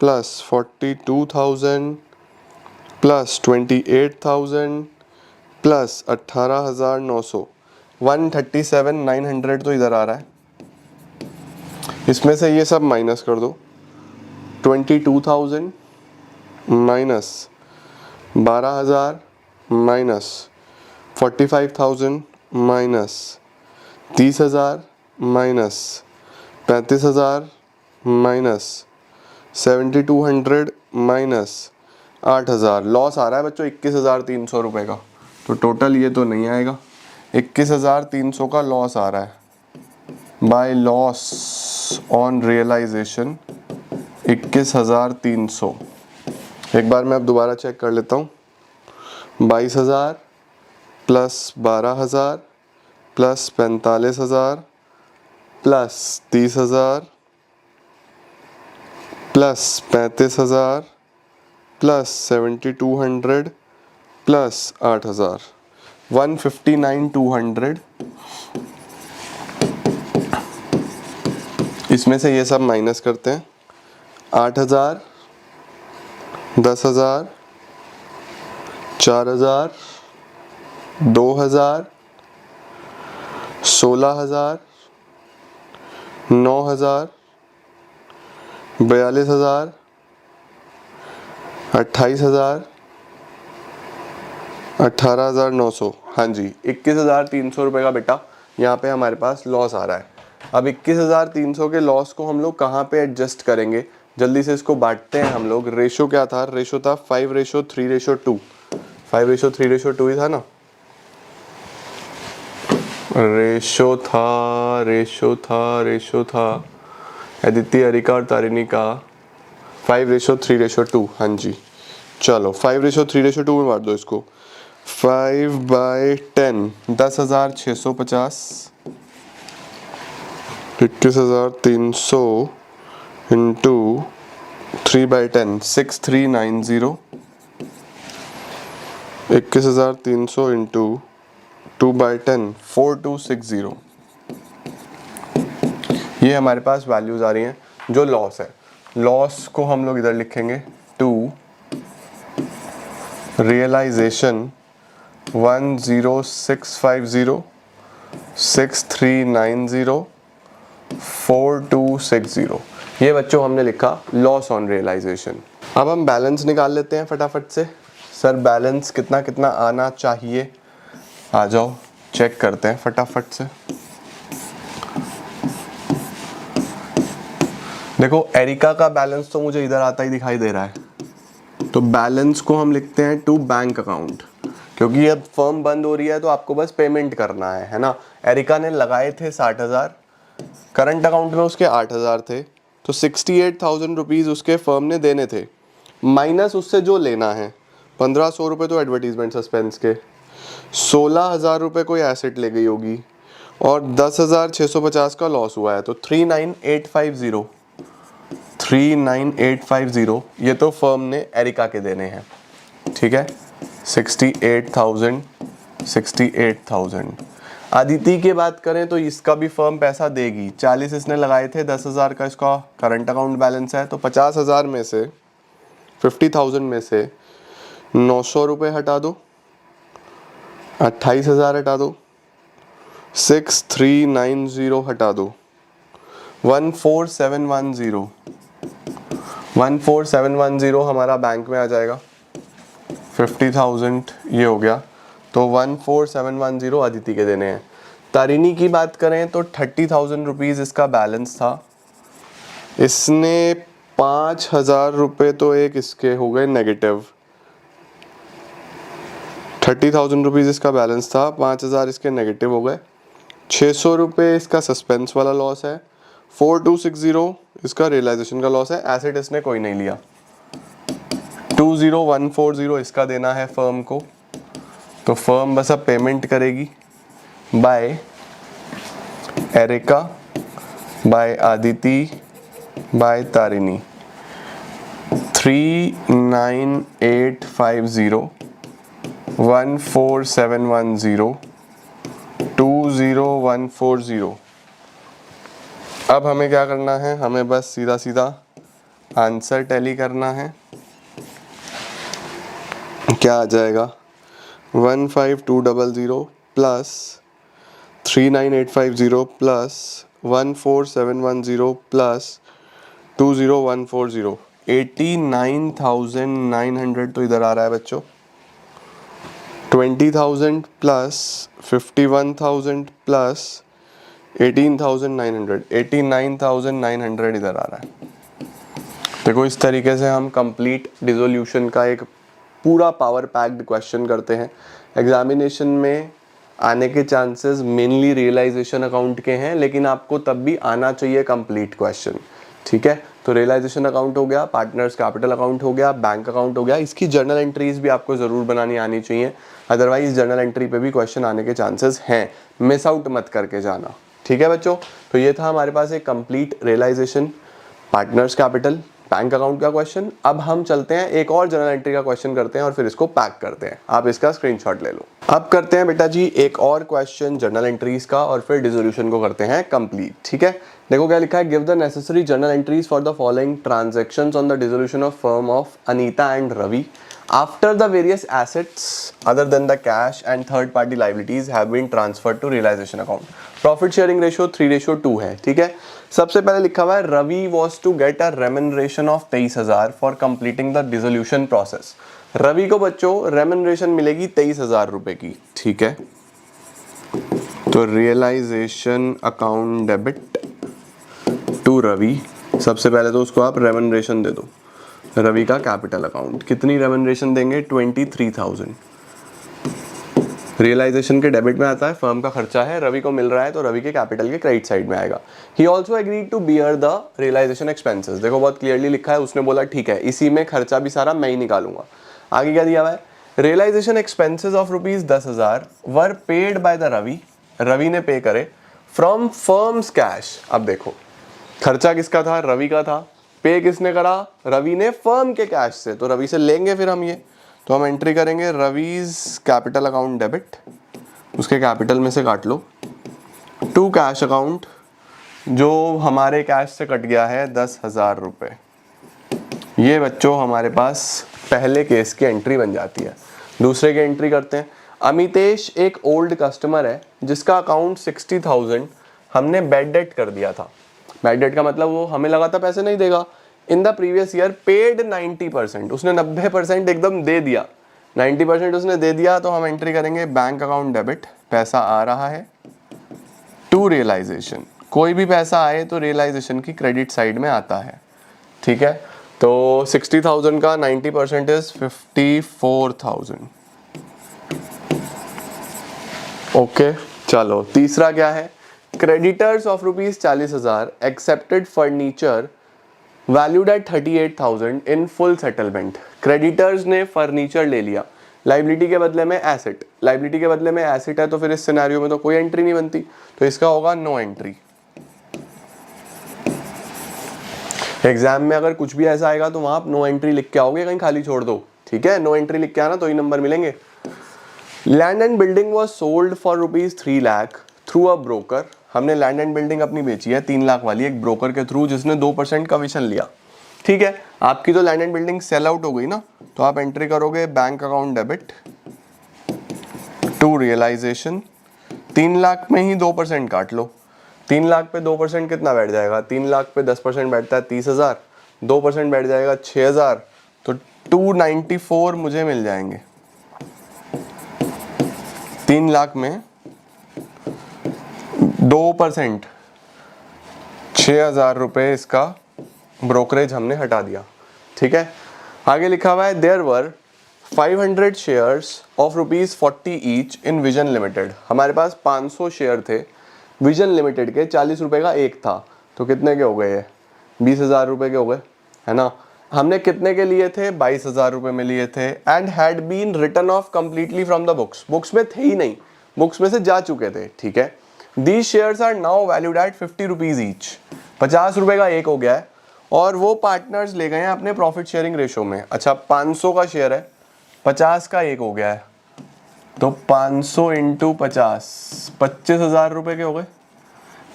plus 42,000 plus 28,000 plus 18,900, 137,900 तो इधर आ रहा है। इसमें से ये सब माइनस कर दो, 22,000 minus 12,000 minus 45,000 minus 30,000 minus 35,000 minus 7,200 minus 8,000, loss आ रहा है बच्चों 21,300 रुपये का। तो टोटल ये तो नहीं आएगा, 21,300 का लॉस आ रहा है। By loss on realisation 21,300। एक बार मैं अब दोबारा चेक कर लेता हूँ, 22,000 plus 12,000 plus 45,000 plus 30,000 plus 35,000 plus 7,200 plus 8,000, 159,200। इसमें से ये सब माइनस करते हैं, 8,000 10,000 4,000 2,000 16,000 9,000, 42,000, 28,000, 18,900। हाँ जी, 21,300 रुपये का बेटा यहाँ पे हमारे पास लॉस आ रहा है। अब 21,300 के लॉस को हम लोग कहाँ पे एडजस्ट करेंगे, जल्दी से इसको बांटते हैं हम लोग। रेशो क्या था? रेशो था 5:3:2। 5:3:2 ही था ना? रेशो था अदिति, अरिका और तारिणी का 5:3:2। हाँ जी, चलो 5:3:2 में बांट दो इसको। 5/10 10,650, 21,300 इंटू 3/10 6,390, 21,300 इंटू 2/10 4,260। ये हमारे पास वैल्यूज आ रही हैं जो लॉस है। लॉस को हम लोग इधर लिखेंगे 2 रियलाइजेशन 10650 6390 4260। ये बच्चों हमने लिखा लॉस ऑन रियलाइजेशन। अब हम बैलेंस निकाल लेते हैं फटाफट से। सर बैलेंस कितना कितना आना चाहिए, आ जाओ चेक करते हैं फटाफट से। देखो एरिका का बैलेंस तो मुझे इधर आता ही दिखाई दे रहा है, तो बैलेंस को हम लिखते हैं टू बैंक अकाउंट, क्योंकि अब फर्म बंद हो रही है तो आपको बस पेमेंट करना है ना। एरिका ने लगाए थे 60,000, करंट अकाउंट में उसके 8,000 थे, तो 68,000 रुपीज़ उसके फर्म ने देने थे, माइनस उससे जो लेना है 1,500 रुपये तो एडवर्टीजमेंट सस्पेंस के, 16,000 रुपये कोई एसेट ले गई होगी, और 10,650 का लॉस हुआ है, तो 39,850 ये तो फर्म ने एरिका के देने हैं। ठीक है, 68,000। अदिति की बात करें तो इसका भी फर्म पैसा देगी, 40 इसने लगाए थे, 10,000 का इसका करंट अकाउंट बैलेंस है, तो 50,000 में से 50,000 में से 900 रुपये हटा दो, 28,000 हटा दो, 6,390 हटा दो, 14,710 हमारा बैंक में आ जाएगा। 50,000 ये हो गया, तो 14,710 अदिति के देने हैं। तारिणी की बात करें तो 30,000 रुपीज़ इसका बैलेंस था, इसने 5,000 रुपये तो एक इसके हो गए नेगेटिव। 30,000 रुपीज़ इसका बैलेंस था, 5,000 इसके नेगेटिव हो गए, 600 रुपये इसका सस्पेंस वाला लॉस है, 4260 इसका रियलाइजेशन का लॉस है, एसेट इसने कोई नहीं लिया, 20,140 इसका देना है फर्म को, तो फर्म बस अब पेमेंट करेगी by Erika, by Aditi, by Tarini. 39,850 14,710 20,140। अब हमें क्या करना है, हमें बस सीधा सीधा आंसर टैली करना है। क्या आ जाएगा, 15,200 प्लस 39,850 प्लस 14,710 प्लस 20,140, 89,900 तो इधर आ रहा है बच्चों। 20,000 प्लस 51,000 प्लस 18,900, 89,900 इधर आ रहा है। देखो इस तरीके से हम कंप्लीट डिसोल्यूशन का एक पूरा पावर पैक्ड क्वेश्चन करते हैं। एग्जामिनेशन में आने के चांसेस मेनली रियलाइजेशन अकाउंट के हैं, लेकिन आपको तब भी आना चाहिए कंप्लीट क्वेश्चन। ठीक है, तो रियलाइजेशन अकाउंट हो गया, पार्टनर्स कैपिटल अकाउंट हो गया, बैंक अकाउंट हो गया, इसकी जर्नल एंट्रीज भी आपको ज़रूर बनानी आनी चाहिए, अदरवाइज जर्नल एंट्री पे भी क्वेश्चन आने के चांसेस हैं, मिस आउट मत करके जाना। ठीक है बच्चों, तो ये था हमारे पास एक complete realisation, partners capital, bank account का क्वेश्चन। अब हम चलते हैं एक और जर्नल एंट्री का क्वेश्चन करते हैं और फिर इसको पैक करते हैं। आप इसका स्क्रीनशॉट ले लो। अब करते हैं बेटा जी एक और क्वेश्चन जर्नल एंट्रीज का और फिर डिसोल्यूशन को करते हैं कंप्लीट। ठीक है, देखो क्या लिखा है, give the necessary journal entries for the following transactions on the dissolution of firm of Anita and Ravi after the various assets other than the cash and third party liabilities have been transferred to realization account। Profit sharing ratio 3:2 है, ठीक है। सबसे पहले लिखा हुआ है Ravi was to get a remuneration of 23,000 for completing the dissolution process. Ravi को बच्चों रेम्यूनरेशन मिलेगी 23,000 रुपए की, ठीक है। तो realisation account debit to Ravi, सबसे पहले तो उसको आप रेम्यूनरेशन दे दो। रवि का कैपिटल अकाउंट, कितनी रेम्यूनरेशन देंगे? 23,000। रियलाइजेशन के डेबिट में आता है, फर्म का खर्चा है, रवि को मिल रहा है तो रवि के कैपिटल के क्रेडिट साइड में आएगा। He also agreed to bear the realisation expenses. देखो बहुत क्लियरली लिखा है, उसने बोला ठीक है इसी में खर्चा भी सारा मैं ही निकालूंगा। आगे क्या दिया हुआ है? Realisation expenses of ₹10,000 were paid by the Ravi, Ravi ने पे करे फ्रॉम फर्म्स कैश। अब देखो खर्चा किसका था? रवि का था। पे किसने करा? रवि ने फर्म के कैश से, तो रवि से लेंगे फिर हम ये, तो हम एंट्री करेंगे रवीज कैपिटल अकाउंट डेबिट, उसके कैपिटल में से काट लो, टू कैश अकाउंट जो हमारे कैश से कट गया है 10,000 रुपये। ये बच्चों हमारे पास पहले केस की एंट्री बन जाती है। दूसरे की एंट्री करते हैं। अमितेश एक ओल्ड कस्टमर है जिसका अकाउंट 60,000 हमने बैड डेट कर दिया था। बैड डेट का मतलब वो हमें लगा था पैसे नहीं देगा। In the previous year paid 90%, उसने 90% एकदम दे दिया, 90% उसने दे दिया। तो हम एंट्री करेंगे बैंक अकाउंट डेबिट, पैसा आ रहा है, टू रियलाइजेशन। कोई भी पैसा आए तो रियलाइजेशन की क्रेडिट साइड में आता है, ठीक है। तो 60,000 का 90% इज 54,000। ओके चलो तीसरा क्या है? Creditors of ₹40,000 accepted furniture valued at 38,000 in full settlement. Creditors ने फर्नीचर ले लिया, लाइबिलिटी के बदले में एसेट, लाइबिलिटी के बदले में एसेट है, तो फिर इस सिनेरियो में तो कोई एंट्री नहीं बनती, तो इसका होगा नो एंट्री। एग्जाम में अगर कुछ भी ऐसा आएगा तो वहां आप नो एंट्री लिख के आओगे, कहीं खाली छोड़ दो, ठीक है। नो एंट्री लिख के आना तो ही नंबर मिलेंगे। Land and building was sold for ₹3 lakh through a broker. हमने लैंड एंड बिल्डिंग अपनी बेची है 3 लाख वाली एक ब्रोकर के थ्रू, जिसने 2% कमीशन लिया, ठीक है। आपकी तो land and building sale out हो गई ना, तो आप एंट्री करोगे bank account debit to realisation. 3 lakh में ही 2% काट लो। 3 लाख पे 2% कितना बैठ जाएगा? 3 लाख पे 10% बैठता है 30,000, 2% बैठ जाएगा 6,000, तो 294 मुझे मिल जाएंगे। 3 लाख में 2% 6,000 रुपये इसका ब्रोकरेज हमने हटा दिया, ठीक है। आगे लिखा हुआ है there were 500 shares of ₹40 each in Vision Limited. हमारे पास 500 शेयर थे विजन लिमिटेड के, 40 रुपए का एक था, तो कितने के हो गए? 20,000 रुपए के हो गए, है ना। हमने कितने के लिए थे? 22,000 रुपए में लिए थे। And had been written off completely from the books, books में थे ही नहीं, बुक्स में से जा चुके थे, ठीक है। These shares are now valued at 50 rupees each, 50 रुपए का एक हो गया है, और वो पार्टनर्स ले गए हैं अपने प्रॉफिट शेयरिंग रेशो में। अच्छा 500 का शेयर है, 50 का एक हो गया है, तो 500 इंटू 50 25,000 रुपए के हो गए।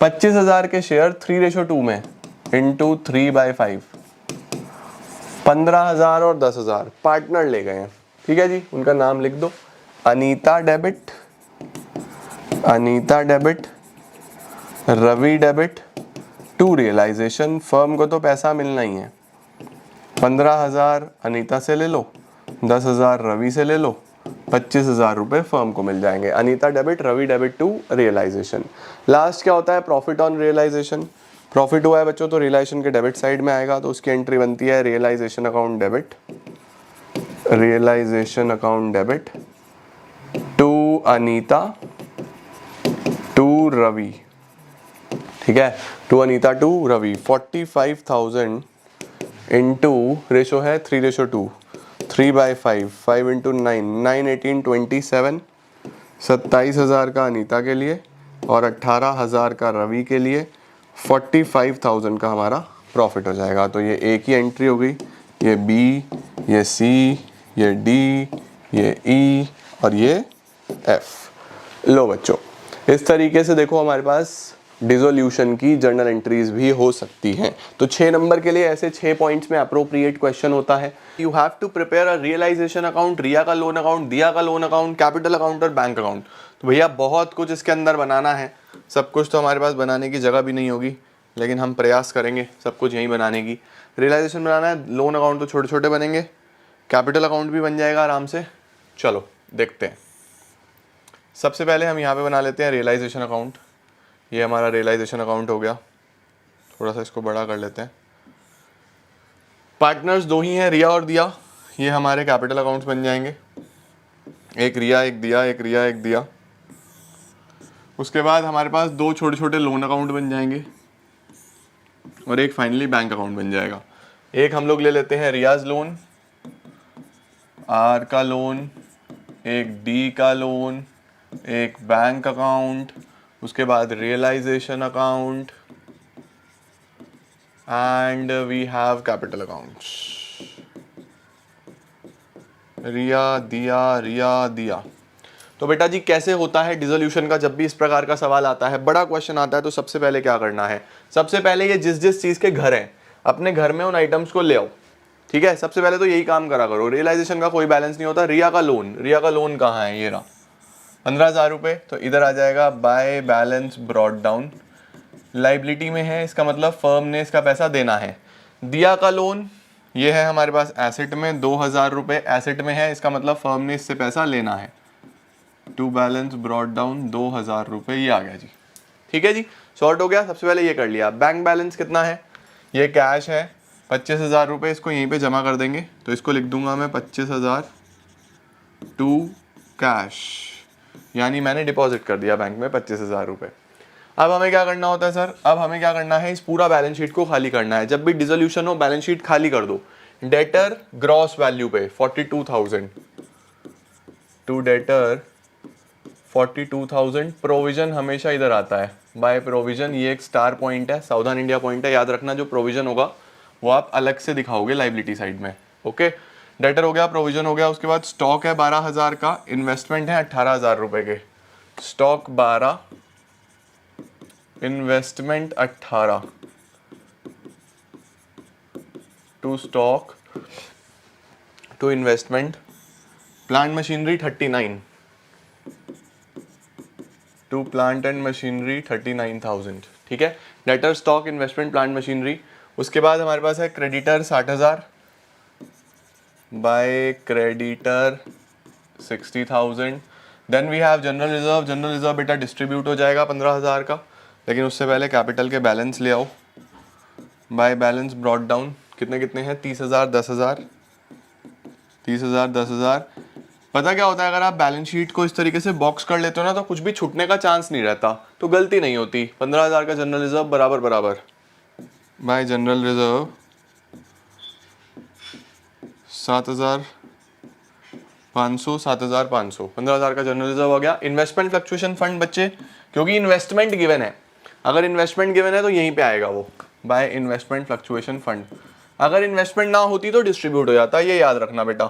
25,000 के शेयर 3:2 में इंटू 3/5, 15,000 और 10,000 पार्टनर ले गए हैं, ठीक है जी। उनका नाम लिख दो, Anita debit, Anita debit, Ravi debit to realisation. Firm को तो पैसा मिलना ही है, 15,000 अनीता से ले लो, 10,000 रवि से ले लो, 25,000 रुपये फर्म को मिल जाएंगे। Anita debit, Ravi debit to realisation. Last क्या होता है? Profit on realisation. प्रॉफिट हुआ है बच्चों तो रियलाइजेशन के डेबिट साइड में आएगा, तो उसकी एंट्री बनती है realisation account debit, realisation account debit to Anita to Ravi, ठीक है, to Anita to Ravi. 45,000 into ratio है 3:2, 3/5, 5 इंटू 9, 9 18 27, 27,000 का अनीता के लिए और 18,000 का रवि के लिए, 45,000 का हमारा प्रॉफिट हो जाएगा। तो ये ए की एंट्री हो गई, ये बी, ये सी, ये डी, ये ई और ये एफ। लो बच्चों इस तरीके से देखो हमारे पास डिसोल्यूशन की जर्नल एंट्रीज भी हो सकती हैं। तो 6 नंबर के लिए ऐसे 6 पॉइंट्स में अप्रोप्रिएट क्वेश्चन होता है। You have to prepare a realisation account, Riya का लोन अकाउंट, दिया का लोन अकाउंट, कैपिटल अकाउंट और बैंक अकाउंट। तो भैया बहुत कुछ इसके अंदर बनाना है, सब कुछ तो हमारे पास बनाने की जगह भी नहीं होगी, लेकिन हम प्रयास करेंगे सब कुछ यहीं बनाने की। रियलाइजेशन बनाना है, लोन अकाउंट तो छोटे छोटे बनेंगे, कैपिटल अकाउंट भी बन जाएगा आराम से। चलो देखते हैं। सबसे पहले हम यहाँ पे बना लेते हैं रियलाइजेशन अकाउंट। ये हमारा रियलाइजेशन अकाउंट हो गया। थोड़ा सा इसको बड़ा कर लेते हैं। पार्टनर्स दो ही हैं, रिया और दिया। ये हमारे कैपिटल अकाउंट्स बन जाएंगे, एक रिया एक दिया, एक रिया एक दिया। उसके बाद हमारे पास दो छोटे छोटे लोन अकाउंट बन जाएंगे और एक फाइनली बैंक अकाउंट बन जाएगा। एक हम लोग ले लेते हैं रियाज लोन, आर का लोन, एक डी का लोन, एक बैंक अकाउंट, उसके बाद realisation account and we have capital accounts. Riya Diya. तो बेटा जी कैसे होता है डिसोल्यूशन का? जब भी इस प्रकार का सवाल आता है, बड़ा क्वेश्चन आता है, तो सबसे पहले क्या करना है? सबसे पहले ये जिस जिस चीज के घर हैं अपने घर में उन आइटम्स को ले आओ। ठीक है, सबसे पहले तो यही काम करा करो। रियलाइजेशन का कोई बैलेंस नहीं होता। रिया का लोन कहाँ है? ये रहा 15,000 रुपये, तो इधर आ जाएगा bye balance brought down. Liability में है, इसका मतलब फर्म ने इसका पैसा देना है। दिया का लोन ये है हमारे पास एसेट में, 2,000 रुपये एसेट में है, इसका मतलब फर्म ने इससे पैसा लेना है। टू बैलेंस ब्रॉट डाउन 2,000 रुपये, ये आ गया जी। ठीक है जी, सॉर्ट हो गया। सबसे पहले ये कर लिया। बैंक बैलेंस कितना है? ये कैश है 25,000 रुपये, इसको यहीं पे जमा कर देंगे, तो इसको लिख दूंगा मैं 25,000 टू कैश, यानी मैंने डिपॉजिट कर दिया बैंक में 25,000 रुपये। अब हमें क्या करना होता है सर? अब हमें क्या करना है? इस पूरा बैलेंस शीट को खाली करना है। जब भी डिसोल्यूशन हो बैलेंस शीट खाली कर दो। डेटर ग्रॉस वैल्यू पे 42,000 टू डेटर 42,000। प्रोविजन हमेशा इधर आता है बाय प्रोविजन, ये एक स्टार पॉइंट है, सावधान इंडिया पॉइंट है, याद रखना। जो प्रोविजन होगा वो आप अलग से दिखाओगे लाइबिलिटी साइड में। ओके, डेटर हो गया, प्रोविजन हो गया। उसके बाद स्टॉक है 12,000 का, इन्वेस्टमेंट है 18,000 रुपए के। Stock 12, investment 18, to stock to investment. Plant machinery 39, to plant and machinery 39,000। ठीक है, debtor stock investment plant machinery. उसके बाद हमारे पास है creditor 60,000 by creditor 60,000। Then we have general reserve. General reserve बेटा डिस्ट्रीब्यूट हो जाएगा 15,000 का, लेकिन उससे पहले कैपिटल के बैलेंस ले आओ। बाय बैलेंस ब्रॉट डाउन कितने कितने हैं? 30,000 10,000, 30,000 10,000। पता क्या होता है, अगर आप बैलेंस शीट को इस तरीके से बॉक्स कर लेते हो ना, तो कुछ भी छूटने का चांस नहीं रहता, तो गलती नहीं होती। 15,000 का जनरल रिजर्व बराबर बराबर बाय जनरल रिजर्व 7,500 7,500। 15,000 का जनरल रिजर्व हो गया। इन्वेस्टमेंट फ्लक्चुएशन फंड बच्चे, क्योंकि इन्वेस्टमेंट गिवन है, अगर इन्वेस्टमेंट गिवन है तो यहीं पे आएगा वो, बाय इन्वेस्टमेंट फ्लक्चुएशन फंड। अगर इन्वेस्टमेंट ना होती तो डिस्ट्रीब्यूट हो जाता, ये याद रखना बेटा।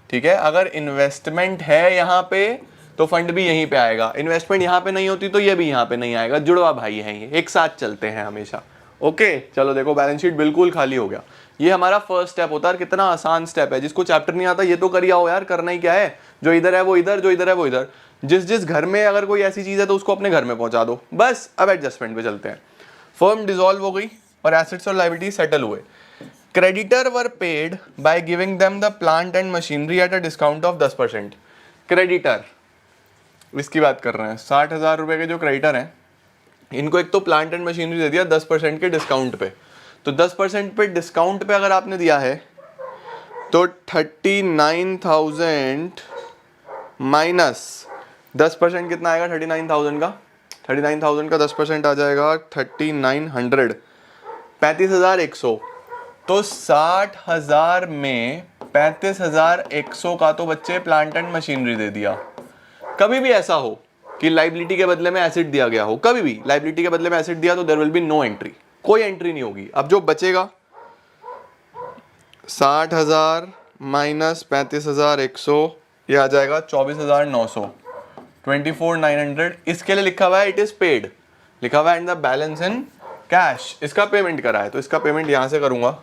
ठीक है, अगर इन्वेस्टमेंट है यहाँ पे तो फंड भी यहीं पे आएगा, इन्वेस्टमेंट यहाँ पे नहीं होती तो ये भी यहाँ पे नहीं आएगा। जुड़वा भाई हैं ये, एक साथ चलते हैं हमेशा। ओके, चलो देखो बैलेंस शीट बिल्कुल खाली हो गया। ये हमारा फर्स्ट स्टेप होता है। कितना आसान स्टेप है, जिसको चैप्टर नहीं आता ये तो करिए आओ यार, करना ही क्या है। जो इधर है वो इधर, जो इधर है वो इधर। जिस जिस घर में अगर कोई ऐसी चीज है तो उसको अपने घर में पहुंचा दो बस। अब एडजस्टमेंट पे चलते हैं। फर्म डिसॉल्व हो गई और एसेट्स और लायबिलिटी सेटल हुए। Creditor were paid by giving them the plant and machinery at a discount of 10%। Creditor, इसकी बात कर रहे हैं। 60,000 रुपए के जो क्रेडिटर हैं, इनको एक तो प्लांट एंड मशीनरी दे दिया 10% के डिस्काउंट पे। तो 10% पे डिस्काउंट पे अगर आपने दिया है तो 39,000 माइनस 10% कितना आएगा? 39,000 का 39,000 का 10% आ जाएगा 3,900, 35,100। तो 60,000 में 35,100 का तो बच्चे प्लांट एंड मशीनरी दे दिया। कभी भी ऐसा हो कि लाइबिलिटी के बदले में एसेट दिया गया हो, कभी भी लाइबिलिटी के बदले में एसेट दिया तो there will be no entry, कोई एंट्री नहीं होगी। अब जो बचेगा 60,000 माइनस 35,100, ये आ जाएगा 24,900, 24,900। इसके लिए लिखा हुआ है इट इज पेड, लिखा हुआ है in the balance in cash. इसका पेमेंट करा है तो इसका पेमेंट यहां से करूंगा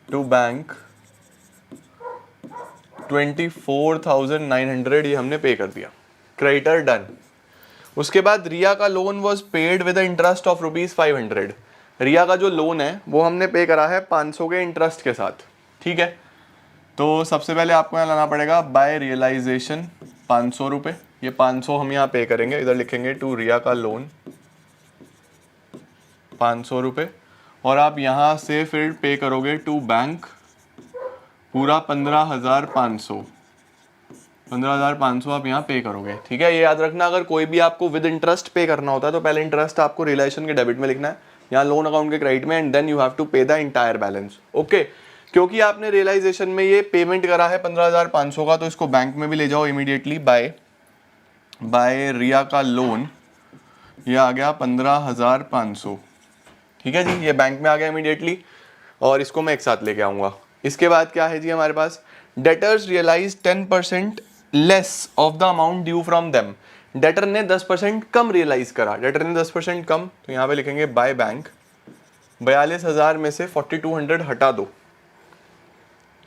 टू बैंक 24,900, ये हमने पे कर दिया। Creditor done. उसके बाद रिया का loan was paid with interest of ₹500। रिया का जो लोन है वो हमने पे करा है 500 के इंटरेस्ट के साथ, ठीक है। तो सबसे पहले आपको यहाँ लाना पड़ेगा बाय रियलाइजेशन 500 रुपये, ये 500 हम यहाँ पे करेंगे, इधर लिखेंगे टू रिया का लोन 500 रुपये, और आप यहाँ से फिर पे करोगे टू बैंक पूरा 15,500 आप यहाँ पे करोगे, ठीक है। ये याद रखना, अगर कोई भी आपको विद इंटरेस्ट पे करना होता है तो पहले इंटरेस्ट आपको रियलाइजेशन के डेबिट में लिखना है, यहाँ लोन अकाउंट के क्रेडिट में, and then you have to pay the entire balance, okay. क्योंकि आपने रियलाइजेशन में ये पेमेंट करा है 15,500 का, तो इसको बैंक में भी ले जाओ इमीडिएटली। बाय रिया का लोन, ये आ गया 15,500, ठीक है जी, ये बैंक में आ गया इमीडिएटली, और इसको मैं एक साथ लेके आऊँगा। इसके बाद क्या है जी हमारे पास, debtors realise 10% less of the amount due from them. Debtor ने 10% कम रियलाइज करा, डेटर ने 10% कम, तो यहाँ पे लिखेंगे बाय बैंक 42,000 में से 4200 हटा दो,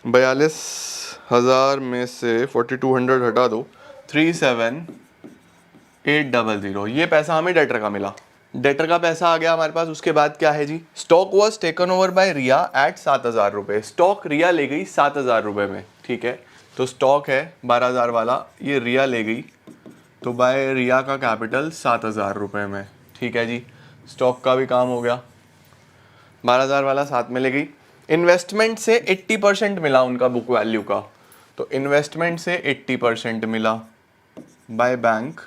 42,000 में से 4200 हटा दो, 37,800, ये पैसा हमें डेटर का मिला, डेटर का पैसा आ गया हमारे पास। उसके बाद क्या है जी, stock was taken over by Riya at 7,000 रुपये, स्टॉक रिया ले गई 7,000 रुपये में, ठीक है। तो स्टॉक है 12,000 वाला, ये रिया ले गई, तो बाय रिया का कैपिटल 7,000 रुपये में, ठीक है जी, स्टॉक का भी काम हो गया। 12,000 वाला साथ में ले गई। इन्वेस्टमेंट से 80% मिला उनका बुक वैल्यू का, तो इन्वेस्टमेंट से 80% मिला बाय बैंक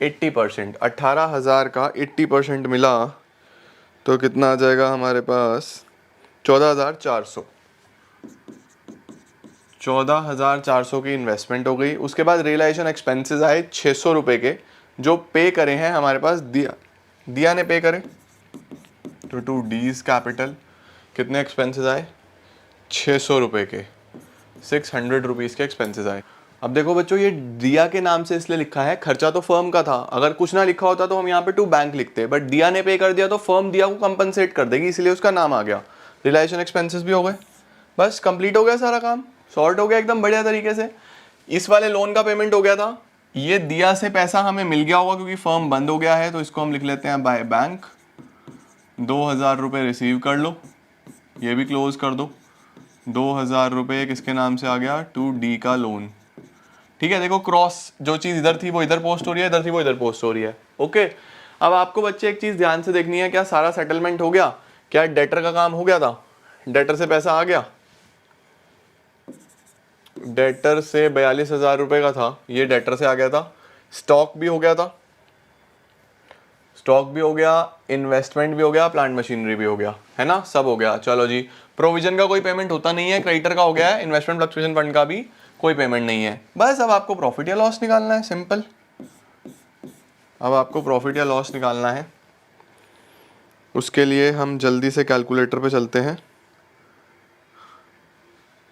80%, 18,000 का 80% मिला, तो कितना आ जाएगा हमारे पास 14,400, 14,400 की इन्वेस्टमेंट हो गई। उसके बाद रियलाइजेशन एक्सपेंसेस आए 600 रुपये के, जो पे करे हैं हमारे पास दिया ने पे करे, तो टू डीज कैपिटल कितने एक्सपेंसेस आए 600 रुपये के, 600 रुपीज़ के एक्सपेंसेस आए। अब देखो बच्चों, ये दिया के नाम से इसलिए लिखा है, खर्चा तो फर्म का था, अगर कुछ ना लिखा होता तो हम यहाँ पे टू बैंक लिखते, बट दिया ने पे कर दिया तो फर्म दिया को कंपनसेट कर देगी, इसलिए उसका नाम आ गया। रियलाइजेशन एक्सपेंसेस भी हो गए, बस कंप्लीट हो गया सारा काम, सॉर्ट हो गया एकदम बढ़िया तरीके से। इस वाले लोन का पेमेंट हो गया था, ये दिया से पैसा हमें मिल गया होगा क्योंकि फर्म बंद हो गया है, तो इसको हम लिख लेते हैं बाय बैंक 2,000 रुपये रिसीव कर लो, ये भी क्लोज कर दो। 2,000 रुपये किसके नाम से आ गया, टू डी का लोन, ठीक है। देखो क्रॉस, जो चीज़ इधर थी वो इधर पोस्ट हो रही है, इधर थी वो इधर पोस्ट हो रही है, ओके। अब आपको बच्चे एक चीज़ ध्यान से देखनी है, क्या सारा सेटलमेंट हो गया, क्या डेटर का काम हो गया था, डेटर से पैसा आ गया, डेटर से 42,000 रुपये का था, ये डेटर से आ गया था। स्टॉक भी हो गया था, स्टॉक भी हो गया, इन्वेस्टमेंट भी हो गया, प्लांट मशीनरी भी हो गया, है ना, सब हो गया। चलो जी, प्रोविजन का कोई पेमेंट होता नहीं है, क्रेडिटर का हो गया है, इन्वेस्टमेंट फ्लक्चुएशन फंड का भी कोई पेमेंट नहीं है। बस अब आपको प्रॉफिट या लॉस निकालना है, सिंपल। अब आपको प्रॉफिट या लॉस निकालना है, उसके लिए हम जल्दी से कैलकुलेटर पे चलते हैं।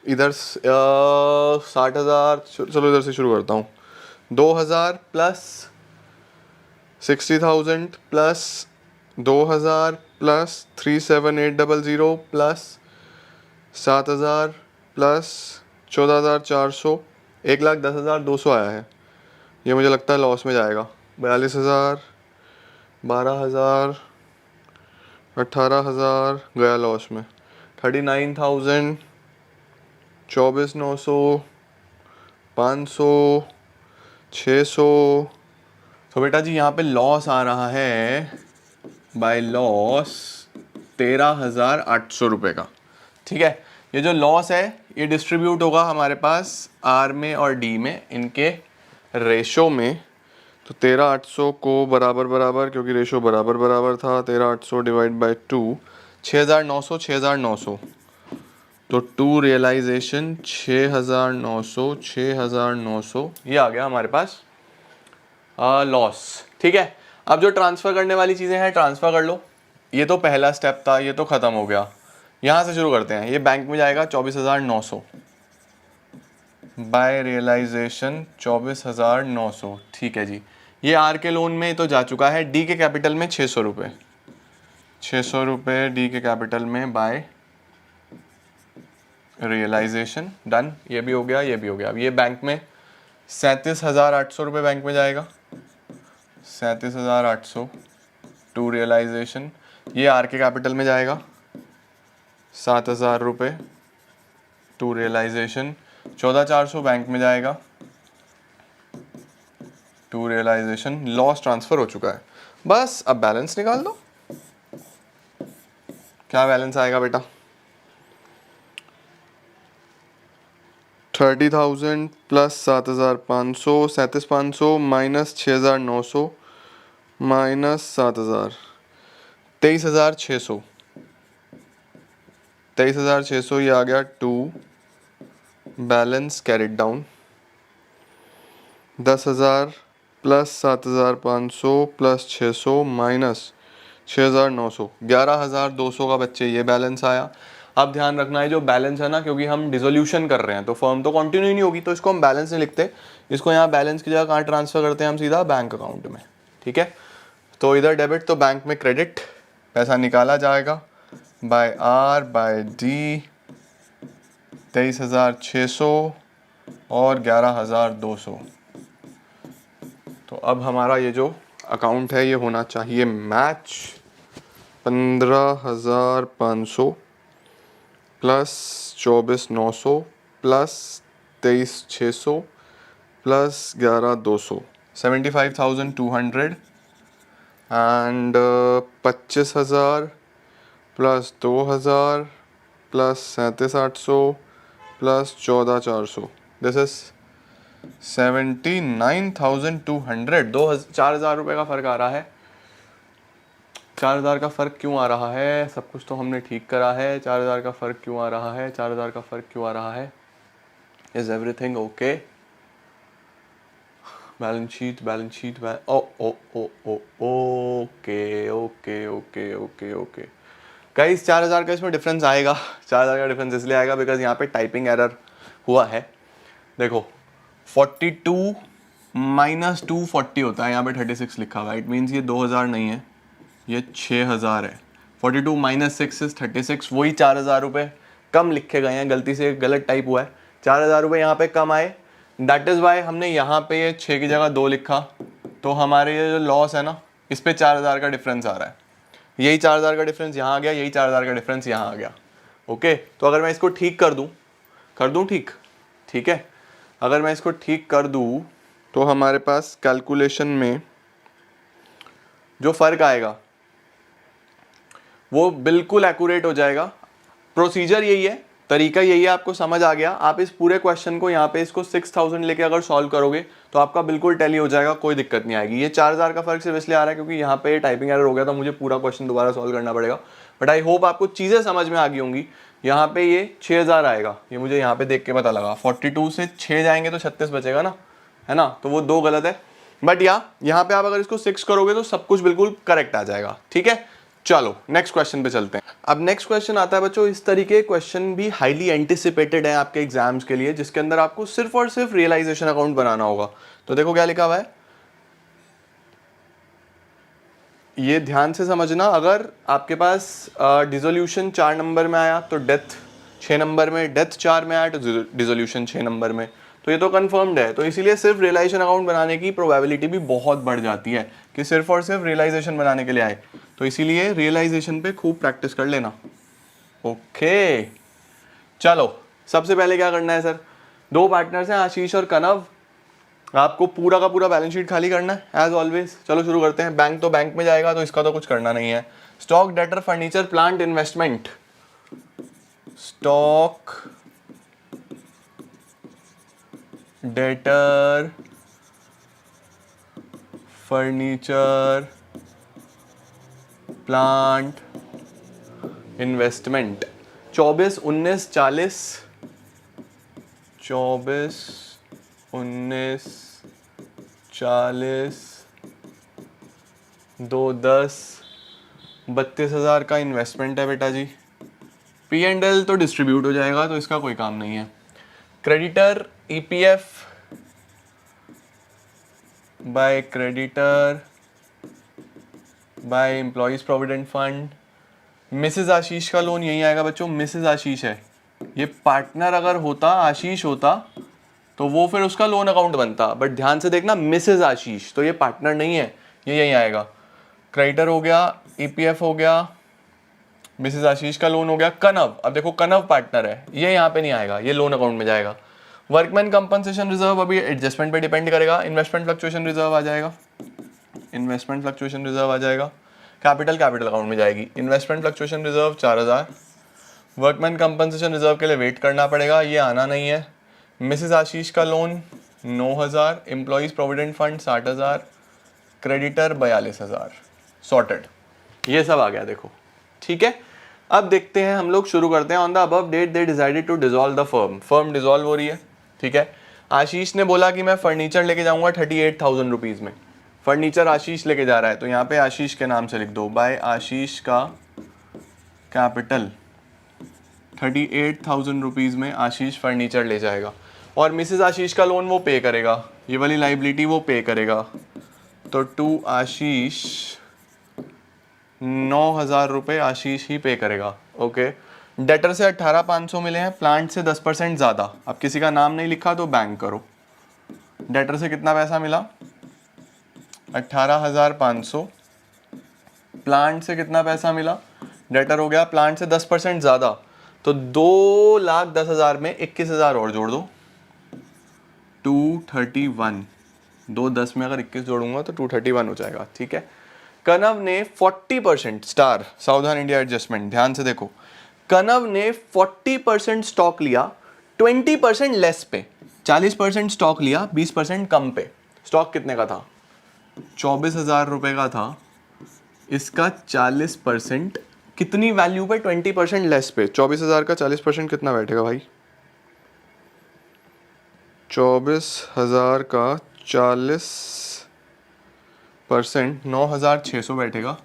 इधर 60,000, चलो इधर से शुरू करता हूँ। 2,000 plus 60,000 plus 2,000 plus 37,800 plus 7,000 plus 14,400, 1,10,200 आया है। ये मुझे लगता है लॉस में जाएगा। 42,000, 12,000, 18,000 गया लॉस में। 39,000, 24,900, 500, 600। तो बेटा जी यहाँ पे लॉस आ रहा है बाय लॉस 13,800 रुपये का, ठीक है। ये जो लॉस है ये डिस्ट्रीब्यूट होगा हमारे पास आर में और डी में, इनके रेशो में। तो 13,800 को बराबर बराबर, क्योंकि रेशो बराबर बराबर था, 13,800 डिवाइड बाय 2, 6,900, 6,900। तो टू रियलाइजेशन 6,900, 6,900 ये आ गया हमारे पास लॉस, ठीक है। अब जो ट्रांसफ़र करने वाली चीज़ें हैं ट्रांसफ़र कर लो। ये तो पहला स्टेप था, ये तो ख़त्म हो गया। यहाँ से शुरू करते हैं। ये बैंक में जाएगा 24,900 बाय रियलाइजेशन 24,900, ठीक है जी। ये आर के लोन में तो जा चुका है। डी के कैपिटल में 600 रुपये, 600 रुपये डी के कैपिटल में बाय रियलाइजेशन, डन। ये भी हो गया, ये भी हो गया। अब ये बैंक में 37,800 रुपये बैंक में जाएगा। 37,800 टू रियलाइजेशन, ये आर के कैपिटल में जाएगा 7,000 रुपये टू रियलाइजेशन, 14,400 बैंक में जाएगा टू रियलाइजेशन, लॉस ट्रांसफर हो चुका है। बस अब बैलेंस निकाल दो, क्या बैलेंस आएगा बेटा? 30,000 प्लस 7,500, 37,500 माइनस 6,900 माइनस 7,000, 23,600, 23,600 ये आ गया to balance carried down. 10,000 plus 7,500 plus 600 minus 6,900, 11,200 का बच्चे ये बैलेंस आया। अब ध्यान रखना है जो बैलेंस है ना, क्योंकि हम डिसोल्यूशन कर रहे हैं तो फर्म तो कंटिन्यू ही नहीं होगी, तो इसको हम बैलेंस नहीं लिखते, इसको यहाँ बैलेंस की जगह कहाँ ट्रांसफर करते हैं हम? सीधा बैंक अकाउंट में। ठीक है, तो इधर डेबिट तो बैंक में क्रेडिट, पैसा निकाला जाएगा बाय आर बाय डी, 23,600 और 11,200। तो अब हमारा ये जो अकाउंट है ये होना चाहिए match. 15,500 plus 24,900 plus 23,600 plus 11,200, 75,200 and 25,000 plus 2,000 plus 37,800 plus 14,400, this is 79,200। 4,000 रुपये का फ़र्क आ रहा है। 4,000 का फ़र्क क्यों आ रहा है? सब कुछ तो हमने ठीक करा है। 4,000 का फ़र्क क्यों आ रहा है? 4,000 का फ़र्क क्यों आ रहा है? Is everything okay? Balance sheet oh oh oh oh okay okay okay okay okay guys, 4,000 का इसमें डिफरेंस आएगा। 4,000 का डिफरेंस इसलिए आएगा बिकॉज यहाँ पे टाइपिंग एरर हुआ है। देखो 42 माइनस 240 होता है, यहाँ पे 36 लिखा हुआ है, इट मीन्स ये 2,000 नहीं है, ये 6,000 है। 42 माइनस 6 इज 36, वही 4,000 रुपये कम लिखे गए हैं, गलती से गलत टाइप हुआ है। 4,000 रुपये यहाँ पे कम आए, दैट इज़ वाई हमने यहाँ पे ये 6 की जगह 2 लिखा। तो हमारे ये जो लॉस है ना, इस पे 4,000 का डिफरेंस आ रहा है। यही 4,000 का डिफरेंस यहाँ आ गया, यही 4,000 का डिफरेंस यहाँ आ गया। ओके, तो अगर मैं इसको ठीक कर दूँ ठीक, ठीक है, अगर मैं इसको ठीक कर दूँ तो हमारे पास कैलकुलेशन में जो फ़र्क आएगा वो बिल्कुल एक्यूरेट हो जाएगा। प्रोसीजर यही है, तरीका यही है, आपको समझ आ गया। आप इस पूरे क्वेश्चन को यहाँ पे इसको 6,000 लेके अगर सॉल्व करोगे तो आपका बिल्कुल टैली हो जाएगा, कोई दिक्कत नहीं आएगी। ये 4,000 का फर्क सिर्फ इसलिए आ रहा है क्योंकि यहाँ पे टाइपिंग एरर हो गया था, मुझे पूरा क्वेश्चन दोबारा सॉल्व करना पड़ेगा। बट आई होप आपको चीज़ें समझ में आ गई होंगी। यहाँ पे ये 6,000 आएगा, ये मुझे यहाँ पे देख के पता लगा। 42 से 6 जाएंगे तो 36 बचेगा ना, है ना, तो वो 2 गलत है। बट यहाँ पे आप अगर इसको 6 करोगे तो सब कुछ बिल्कुल करेक्ट आ जाएगा। ठीक है, चलो नेक्स्ट क्वेश्चन पे चलते हैं। अब नेक्स्ट क्वेश्चन आता है बच्चों, इस तरीके के क्वेश्चन भी हाईली एंटिसिपेटेड है आपके एग्जाम्स के लिए, जिसके अंदर आपको सिर्फ और सिर्फ रियलाइजेशन अकाउंट बनाना होगा। तो देखो क्या लिखा हुआ है, ये ध्यान से समझना। अगर आपके पास डिसोल्यूशन 4 नंबर में आया तो डेथ 6 नंबर में, डेथ 4 में आया तो डिसोल्यूशन 6 नंबर में, तो ये तो कंफर्म्ड है। तो इसीलिए सिर्फ रियलाइजेशन अकाउंट बनाने की प्रोबेबिलिटी भी बहुत बढ़ जाती है कि सिर्फ और सिर्फ रियलाइजेशन बनाने के लिए आए। तो इसीलिए रियलाइजेशन पे खूब प्रैक्टिस कर लेना। ओके, चलो सबसे पहले क्या करना है सर, 2 पार्टनर्स हैं आशीष और कनव, आपको पूरा का पूरा बैलेंस शीट खाली करना है एज ऑलवेज। चलो शुरू करते हैं। बैंक तो बैंक में जाएगा तो इसका तो कुछ करना नहीं है। Stock, debtor, furniture, plant, investment. Stock, debtor, furniture, plant, investment. 24, 19, 40, 24, 19, 40, 2, 10, 32,000 का इन्वेस्टमेंट है बेटा जी। P&L तो डिस्ट्रीब्यूट हो जाएगा तो इसका कोई काम नहीं है। Creditor, EPF by creditor by employees provident fund. Mrs Ashish का लोन यही आएगा बच्चों, मिसेस आशीष है, ये पार्टनर अगर होता आशीष होता तो वो फिर उसका लोन अकाउंट बनता। बट ध्यान से देखना, मिसेस आशीष, तो ये पार्टनर नहीं है, ये यहीं आएगा। क्रेडिटर हो गया, ईपीएफ हो गया, मिसेस आशीष का लोन हो गया, कनव, अब देखो कनव पार्टनर है, ये यहाँ पे नहीं आएगा, ये लोन अकाउंट में जाएगा। वर्कमैन कंपनसेशन रिजर्व अभी एडजस्टमेंट पे डिपेंड करेगा, इन्वेस्टमेंट फ्लक्चुएशन रिजर्व आ जाएगा, इन्वेस्टमेंट फ्लक्चुएशन रिजर्व आ जाएगा। कैपिटल अकाउंट में जाएगी, investment fluctuation reserve 4000, workman compensation reserve के लिए वेट करना पड़ेगा, ये आना नहीं है। मिसेस आशीष का loan 9000, employees provident fund 60000, creditor 42000, sorted. ये सब आ गया देखो, ठीक है। अब देखते हैं, हम लोग शुरू करते हैं। On the above date they decided to dissolve the firm, firm dissolve हो रही है, ठीक है। आशीष ने बोला कि मैं फर्नीचर लेके जाऊंगा 38,000 रुपीज में, फर्नीचर आशीष लेके जा रहा है, तो यहाँ पे आशीष के नाम से लिख दो, बाय आशीष का कैपिटल 38,000 रुपीज में आशीष फर्नीचर ले जाएगा, और मिसेस आशीष का लोन वो पे करेगा, ये वाली लाइबिलिटी वो पे करेगा। तो टू आशीष 9,000 रुपये आशीष ही पे करेगा, ओके। डेटर से 18,500 मिले हैं, प्लांट से 10% ज़्यादा, अब किसी का नाम नहीं लिखा तो बैंक करो। डेटर से कितना पैसा मिला, 18,500, प्लांट से कितना पैसा मिला, डेटर हो गया प्लांट से 10% ज़्यादा, तो 2,10,000 में 21,000 और जोड़ दो, 231, 210 में अगर 21 जोड़ूंगा तो 231 हो जाएगा, ठीक है। कनव ने 40% स्टार सावधान इंडिया एडजस्टमेंट, ध्यान से देखो, कनव ने 40% स्टॉक लिया 20% लेस पे, 40% स्टॉक लिया 20% कम पे। स्टॉक कितने का था, 24,000 रुपए का था, इसका 40% कितनी वैल्यू पे, 20% लेस पे। 24,000 का 40% कितना बैठेगा भाई, 24,000 का 40% 9,600 बैठेगा।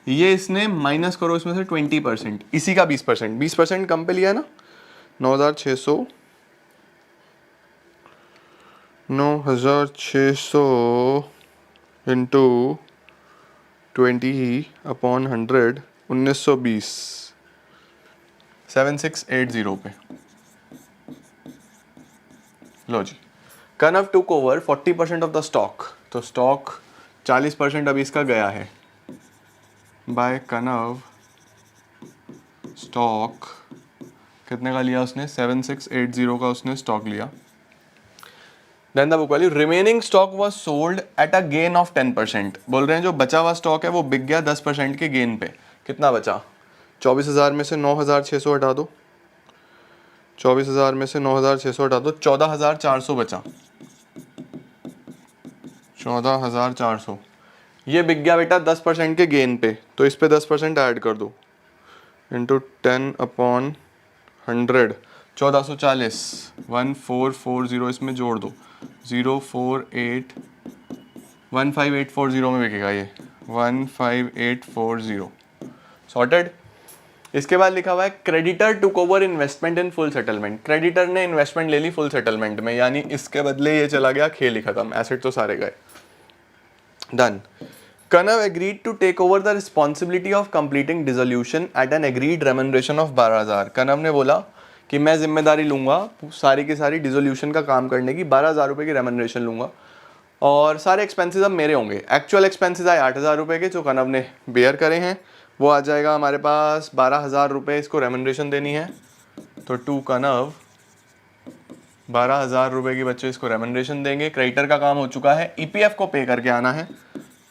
ये इसने माइनस करो इसमें से 20%, इसी का 20%, 20% कम पे लिया है ना, 9,600 इंटू 20/100, 1920, 7680 पे। लो जी, Kanav took over 40% of the stock, तो स्टॉक 40% अभी इसका गया है, बाय कनव स्टॉक कितने का लिया उसने, 7680 का उसने स्टॉक लिया। Then the book value remaining stock was sold at a gain of 10%, बोल रहे हैं जो बचा हुआ स्टॉक है वो बिक गया 10% के गेन पे। कितना बचा, 24,000 में से 9,600 हटा दो, 24,000 में से 9,600 हटा दो, 14,400 बचा, 14,400, ये बिक गया बेटा 10% के गेन पे, तो इस पे 10% ऐड कर दो, इंटू 10/100, 1440, 1440 इसमें जोड़ दो, 15840 में बिकेगा ये, 15840, सॉर्टेड। इसके बाद लिखा हुआ है क्रेडिटर टुक ओवर इन्वेस्टमेंट इन फुल सेटलमेंट, क्रेडिटर ने इन्वेस्टमेंट ले ली फुल सेटलमेंट में, यानी इसके बदले ये चला गया, खेल ही खत्म, एसेट तो सारे गए। Done. Kanav agreed to take over the responsibility of completing dissolution at an agreed remuneration of 12,000, Kanav ने बोला कि मैं जिम्मेदारी लूंगा सारी की सारी डिसोल्यूशन का काम करने की, 12,000 रुपये की रेमुनरेशन लूंगा, और सारे एक्सपेंसेस अब मेरे होंगे। एक्चुअल एक्सपेंसेस आए 8,000 रुपये के, जो कनव ने बेयर करे हैं, वो आ जाएगा हमारे पास 12,000 रुपये इसको रेमुनरेशन देनी है, तो टू कनव 12,000 रुपये की बच्चे इसको रेमुनरेशन देंगे। क्रेडिटर का काम हो चुका है, ईपीएफ को पे करके आना है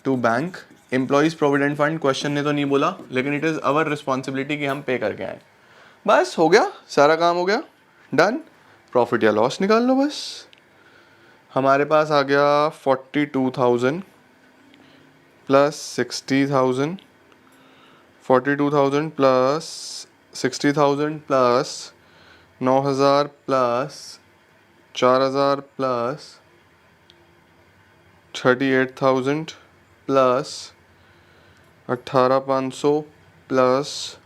to bank. Employees provident fund question ने तो नहीं बोला, लेकिन इट इज़ अवर रिस्पॉन्सिबिलिटी कि हम पे करके आए। बस हो गया, सारा काम हो गया, डन। प्रॉफिट या लॉस निकाल लो बस। हमारे पास आ गया 42,000 plus 60,000, 42,000 plus 60,000 plus 9,000 plus 4,000 plus 38,000 plus 18,500 plus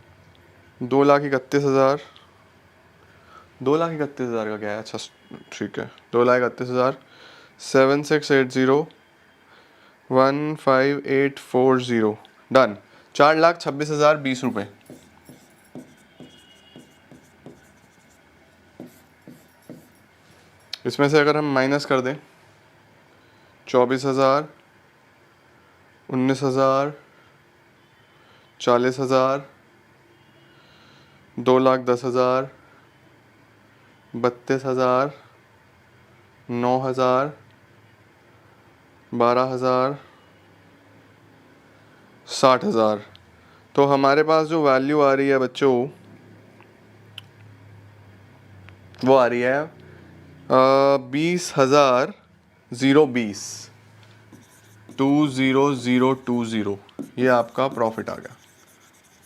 2,31,000, 2,31,000 का क्या है, अच्छा ठीक है, 2,31,000, 7680, 15840, डन। 4,26,020 रुपये। इसमें से अगर हम माइनस कर दें 24,000 19,000, 40,000, 2,10,000, 32,000, 9,000, 12,000, 60,000। तो हमारे पास जो वैल्यू आ रही है बच्चों वो आ रही है 20,020, 20020। ये आपका प्रॉफिट आ गया।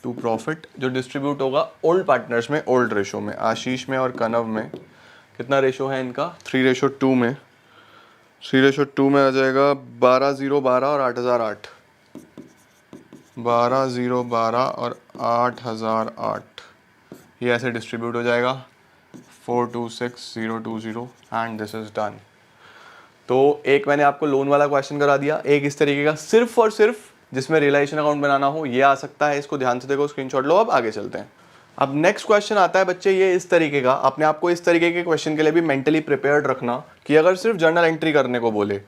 टू प्रॉफिट जो डिस्ट्रीब्यूट होगा ओल्ड पार्टनर्स में, ओल्ड रेशो में, आशीष में और कनव में कितना रेशो है इनका? 3:2 में। 3:2 में आ जाएगा 12,012 और 8,008। 12,012 और 8,008 ये ऐसे डिस्ट्रीब्यूट हो जाएगा 426,020 एंड दिस इज डन। तो एक मैंने आपको लोन वाला क्वेश्चन करा दिया, एक इस तरीके का सिर्फ और सिर्फ जिसमें रियलाइजेशन अकाउंट बनाना हो ये आ सकता है। इसको ध्यान से देखो, स्क्रीनशॉट लो। अब आगे चलते हैं। अब नेक्स्ट क्वेश्चन आता है बच्चे ये इस तरीके का, अपने आप को इस तरीके के क्वेश्चन के लिए भी मेंटली प्रिपेयर्ड रखना कि अगर सिर्फ जर्नल एंट्री करने को बोले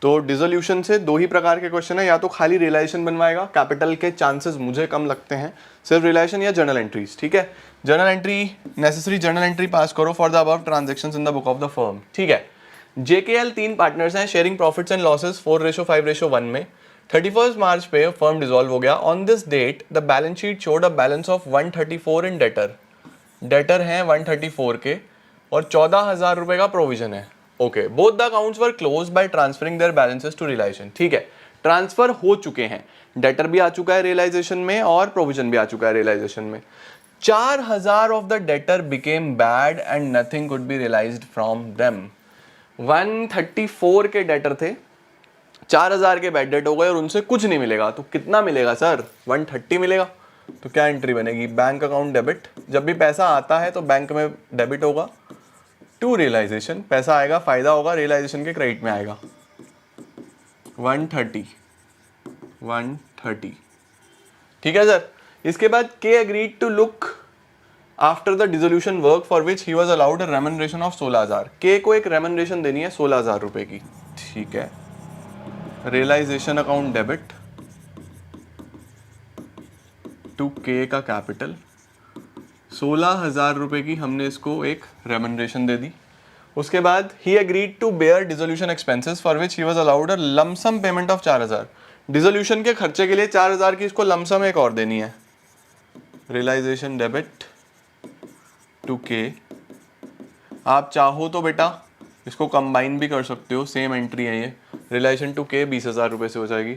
तो डिसोल्यूशन से दो ही प्रकार के क्वेश्चन है, या तो खाली रियलाइजेशन बनवाएगा, कैपिटल के चांसेस मुझे कम लगते हैं, सिर्फ रियलाइजेशन या जर्नल एंट्रीज। ठीक है, journal entry necessary journal entry pass करो for the above transactions in the book of the firm. ठीक है, JKL 3 पार्टनर्स हैं, शेयरिंग प्रॉफिट्स एंड लॉसेस 4:5:1 में। 31 मार्च पे फर्म डिसॉल्व हो गया। On this date the balance sheet showed a balance of 134 in debtor. Debtor हैं 134 के और 14,000 रुपए का प्रोविजन है। Okay, both the accounts were closed bye transferring their balances to realisation. ठीक है, ट्रांसफर हो चुके हैं, डेटर भी आ चुका है रियलाइजेशन में और प्रोविजन भी आ चुका है रियलाइजेशन में। 4,000 of the debtor became bad and nothing could be realised from them. 134 के डेटर थे, 4,000 के बैड डेट हो गए और उनसे कुछ नहीं मिलेगा। तो कितना मिलेगा सर? 130 मिलेगा। तो क्या एंट्री बनेगी? Bank account debit. जब भी पैसा आता है तो बैंक में डेबिट होगा टू रियलाइजेशन, पैसा आएगा, फायदा होगा, रियलाइजेशन के क्रेडिट में आएगा। 130। ठीक है सर। इसके बाद K agreed to look after the dissolution work for which he was allowed remuneration of 16,000। K को एक रेमनरेशन देनी है 16,000 रुपए की। ठीक है, रियलाइजेशन अकाउंट डेबिट टू के का कैपिटल, 16,000 रुपए की हमने इसको एक रेमनरेशन दे दी। उसके बाद he agreed to bear dissolution expenses for which he was allowed lump sum payment of 4,000। Dissolution के खर्चे के लिए 4,000 की इसको लमसम एक और देनी है। रियलाइजेशन डेबिट टू के। आप चाहो तो बेटा इसको कंबाइन भी कर सकते हो, सेम एंट्री है ये। रियलाइजेशन टू के 20,000 रुपए से हो जाएगी।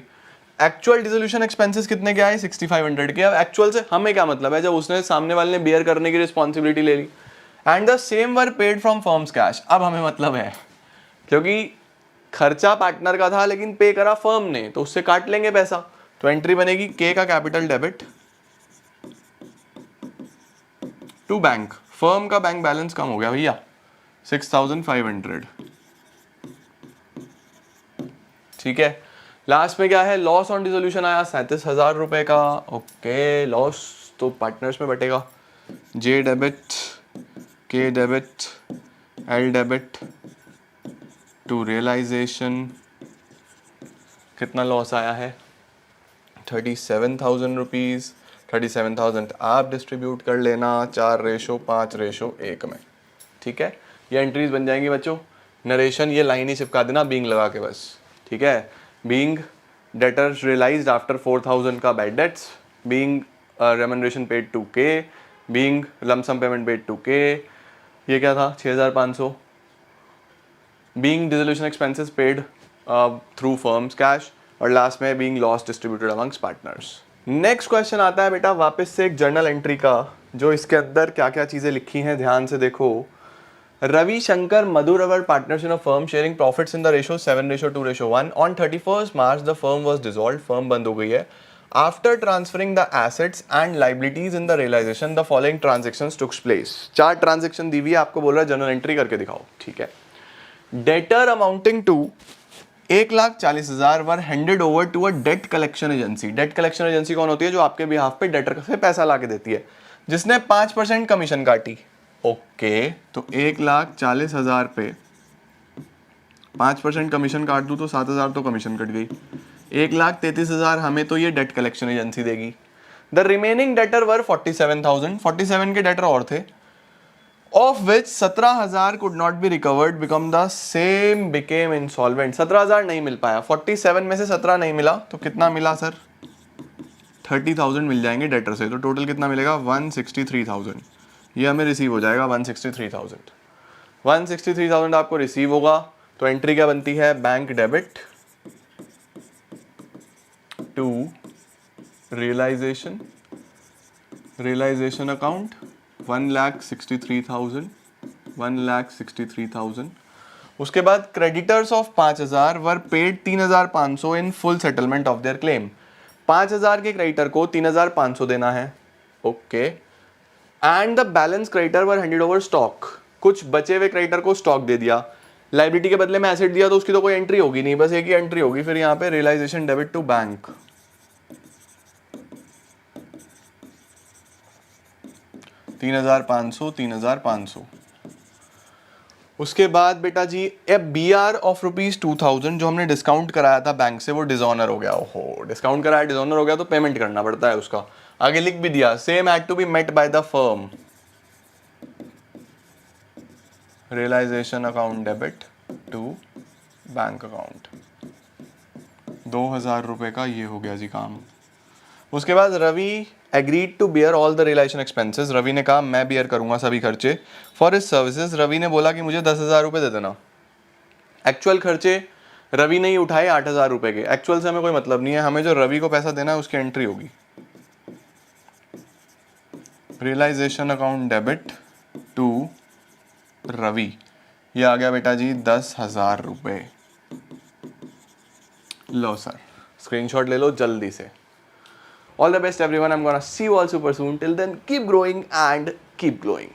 एक्चुअल डिसोल्यूशन एक्सपेंसेस कितने के आए? 6,500 के। अब एक्चुअल से हमें क्या मतलब है, जब उसने सामने वाले ने बेयर करने की रिस्पॉन्सिबिलिटी ले ली। And the same were paid from firm's cash. अब हमें मतलब है क्योंकि खर्चा पार्टनर का था लेकिन पे करा फर्म ने, तो उससे काट लेंगे पैसा। तो एंट्री बनेगी के का capital debit to bank. Firm का बैंक बैलेंस कम हो गया भैया 6,500। ठीक है, लास्ट में क्या है? लॉस ऑन डिसोल्यूशन आया 37,000 रुपए का। ओके, लॉस तो पार्टनर्स में बटेगा। J debit, K debit, L debit to realisation. कितना लॉस आया है? 37,000 रुपीज़। 37,000 आप डिस्ट्रीब्यूट कर लेना 4:5:1 में। ठीक है, ये एंट्रीज बन जाएंगी बच्चों। नरेशन ये लाइन ही चिपका देना बीइंग लगा के बस। ठीक है, बीइंग डेटर्स रियलाइज्ड आफ्टर 4,000 का bad debts, being remuneration paid to K, being lump पेमेंट पेड टू के, ये क्या था 6,500, being dissolution expenses paid through firm's cash, और लास्ट में being loss distributed amongst partners. Next question आता है बेटा वापस से एक जर्नल एंट्री का, जो इसके अंदर क्या क्या चीजें लिखी हैं ध्यान से देखो। रवि शंकर मधुरवर partners in a firm sharing profits in the ratio 7:2:1। On 31 March the firm was dissolved. Firm बंद हो गई है। After transferring the assets and liabilities in the realisation the following transactions tooks place. 4 transaction दी हुई है, आपको बोल रहा है जर्नल एंट्री करके दिखाओ। ठीक है, debtor amounting to 1,40,000 were handed over to a debt collection agency. Debt collection agency कौन होती है? जो आपके बिहाफ पे डेटर से पैसा ला के देती है, जिसने 5% कमीशन काटी। ओके, तो 1,40,000 पे 5% कमीशन काट दूं तो 7,000 तो कमीशन कट गई। 1,33,000 हमें तो ये डेट कलेक्शन एजेंसी देगी। द रिमेनिंग डेटर वर 47,000, 47 के डेटर और थे, of which 17,000 could not be recovered become the same became insolvent. 17,000 नहीं मिल पाया, 47 में से 17 नहीं मिला तो कितना मिला सर? 30,000 मिल जाएंगे डेटर से, तो टोटल कितना मिलेगा? 163,000। ये हमें रिसीव हो जाएगा 163,000। 163,000 आपको रिसीव होगा तो एंट्री क्या बनती है? Bank debit to realisation account 1,63,000, 1,63,000। उसके बाद creditors of 5,000 were paid 3,500 in full settlement of their claim. 5,000 के क्रेडिटर को 3,500 देना है, okay. And the balance creditor were handed over stock, कुछ बचे हुए क्रेडिटर को स्टॉक दे दिया, लाइबिलिटी के बदले में एसेट दिया, तो उसकी तो कोई एंट्री होगी नहीं, बस एक ही एंट्री होगी फिर यहाँ पे रियलाइजेशन डेबिट टू बैंक। $3,500। उसके बाद बेटा जी BR ऑफ ₹2,000 जो हमने डिस्काउंट कराया था बैंक से, वो डिसऑनर हो गया। ओहो, डिस्काउंट कराया डिसऑनर हो गया तो पेमेंट करना पड़ता है उसका। आगे लिख भी दिया, same had to be met by the firm. Realisation account debit to bank account, 2,000 रुपए का ये हो गया जी काम। उसके बाद Ravi agreed to bear all the relation expenses. Ravi ने कहा मैं बियर करूंगा सभी खर्चे फॉर हिज सर्विसेज। रवि ने बोला कि मुझे 10,000 रुपये दे देना। एक्चुअल खर्चे रवि ने ही उठाए 8,000 रुपये के। एक्चुअल से हमें कोई मतलब नहीं है, हमें जो रवि को पैसा देना है उसकी एंट्री होगी। Realisation account debit to Ravi, ये आ गया बेटा जी 10,000 रुपये। लो सर, स्क्रीनशॉट ले लो जल्दी से। All the best everyone, I'm gonna see you all super soon. Till then, keep growing and keep glowing.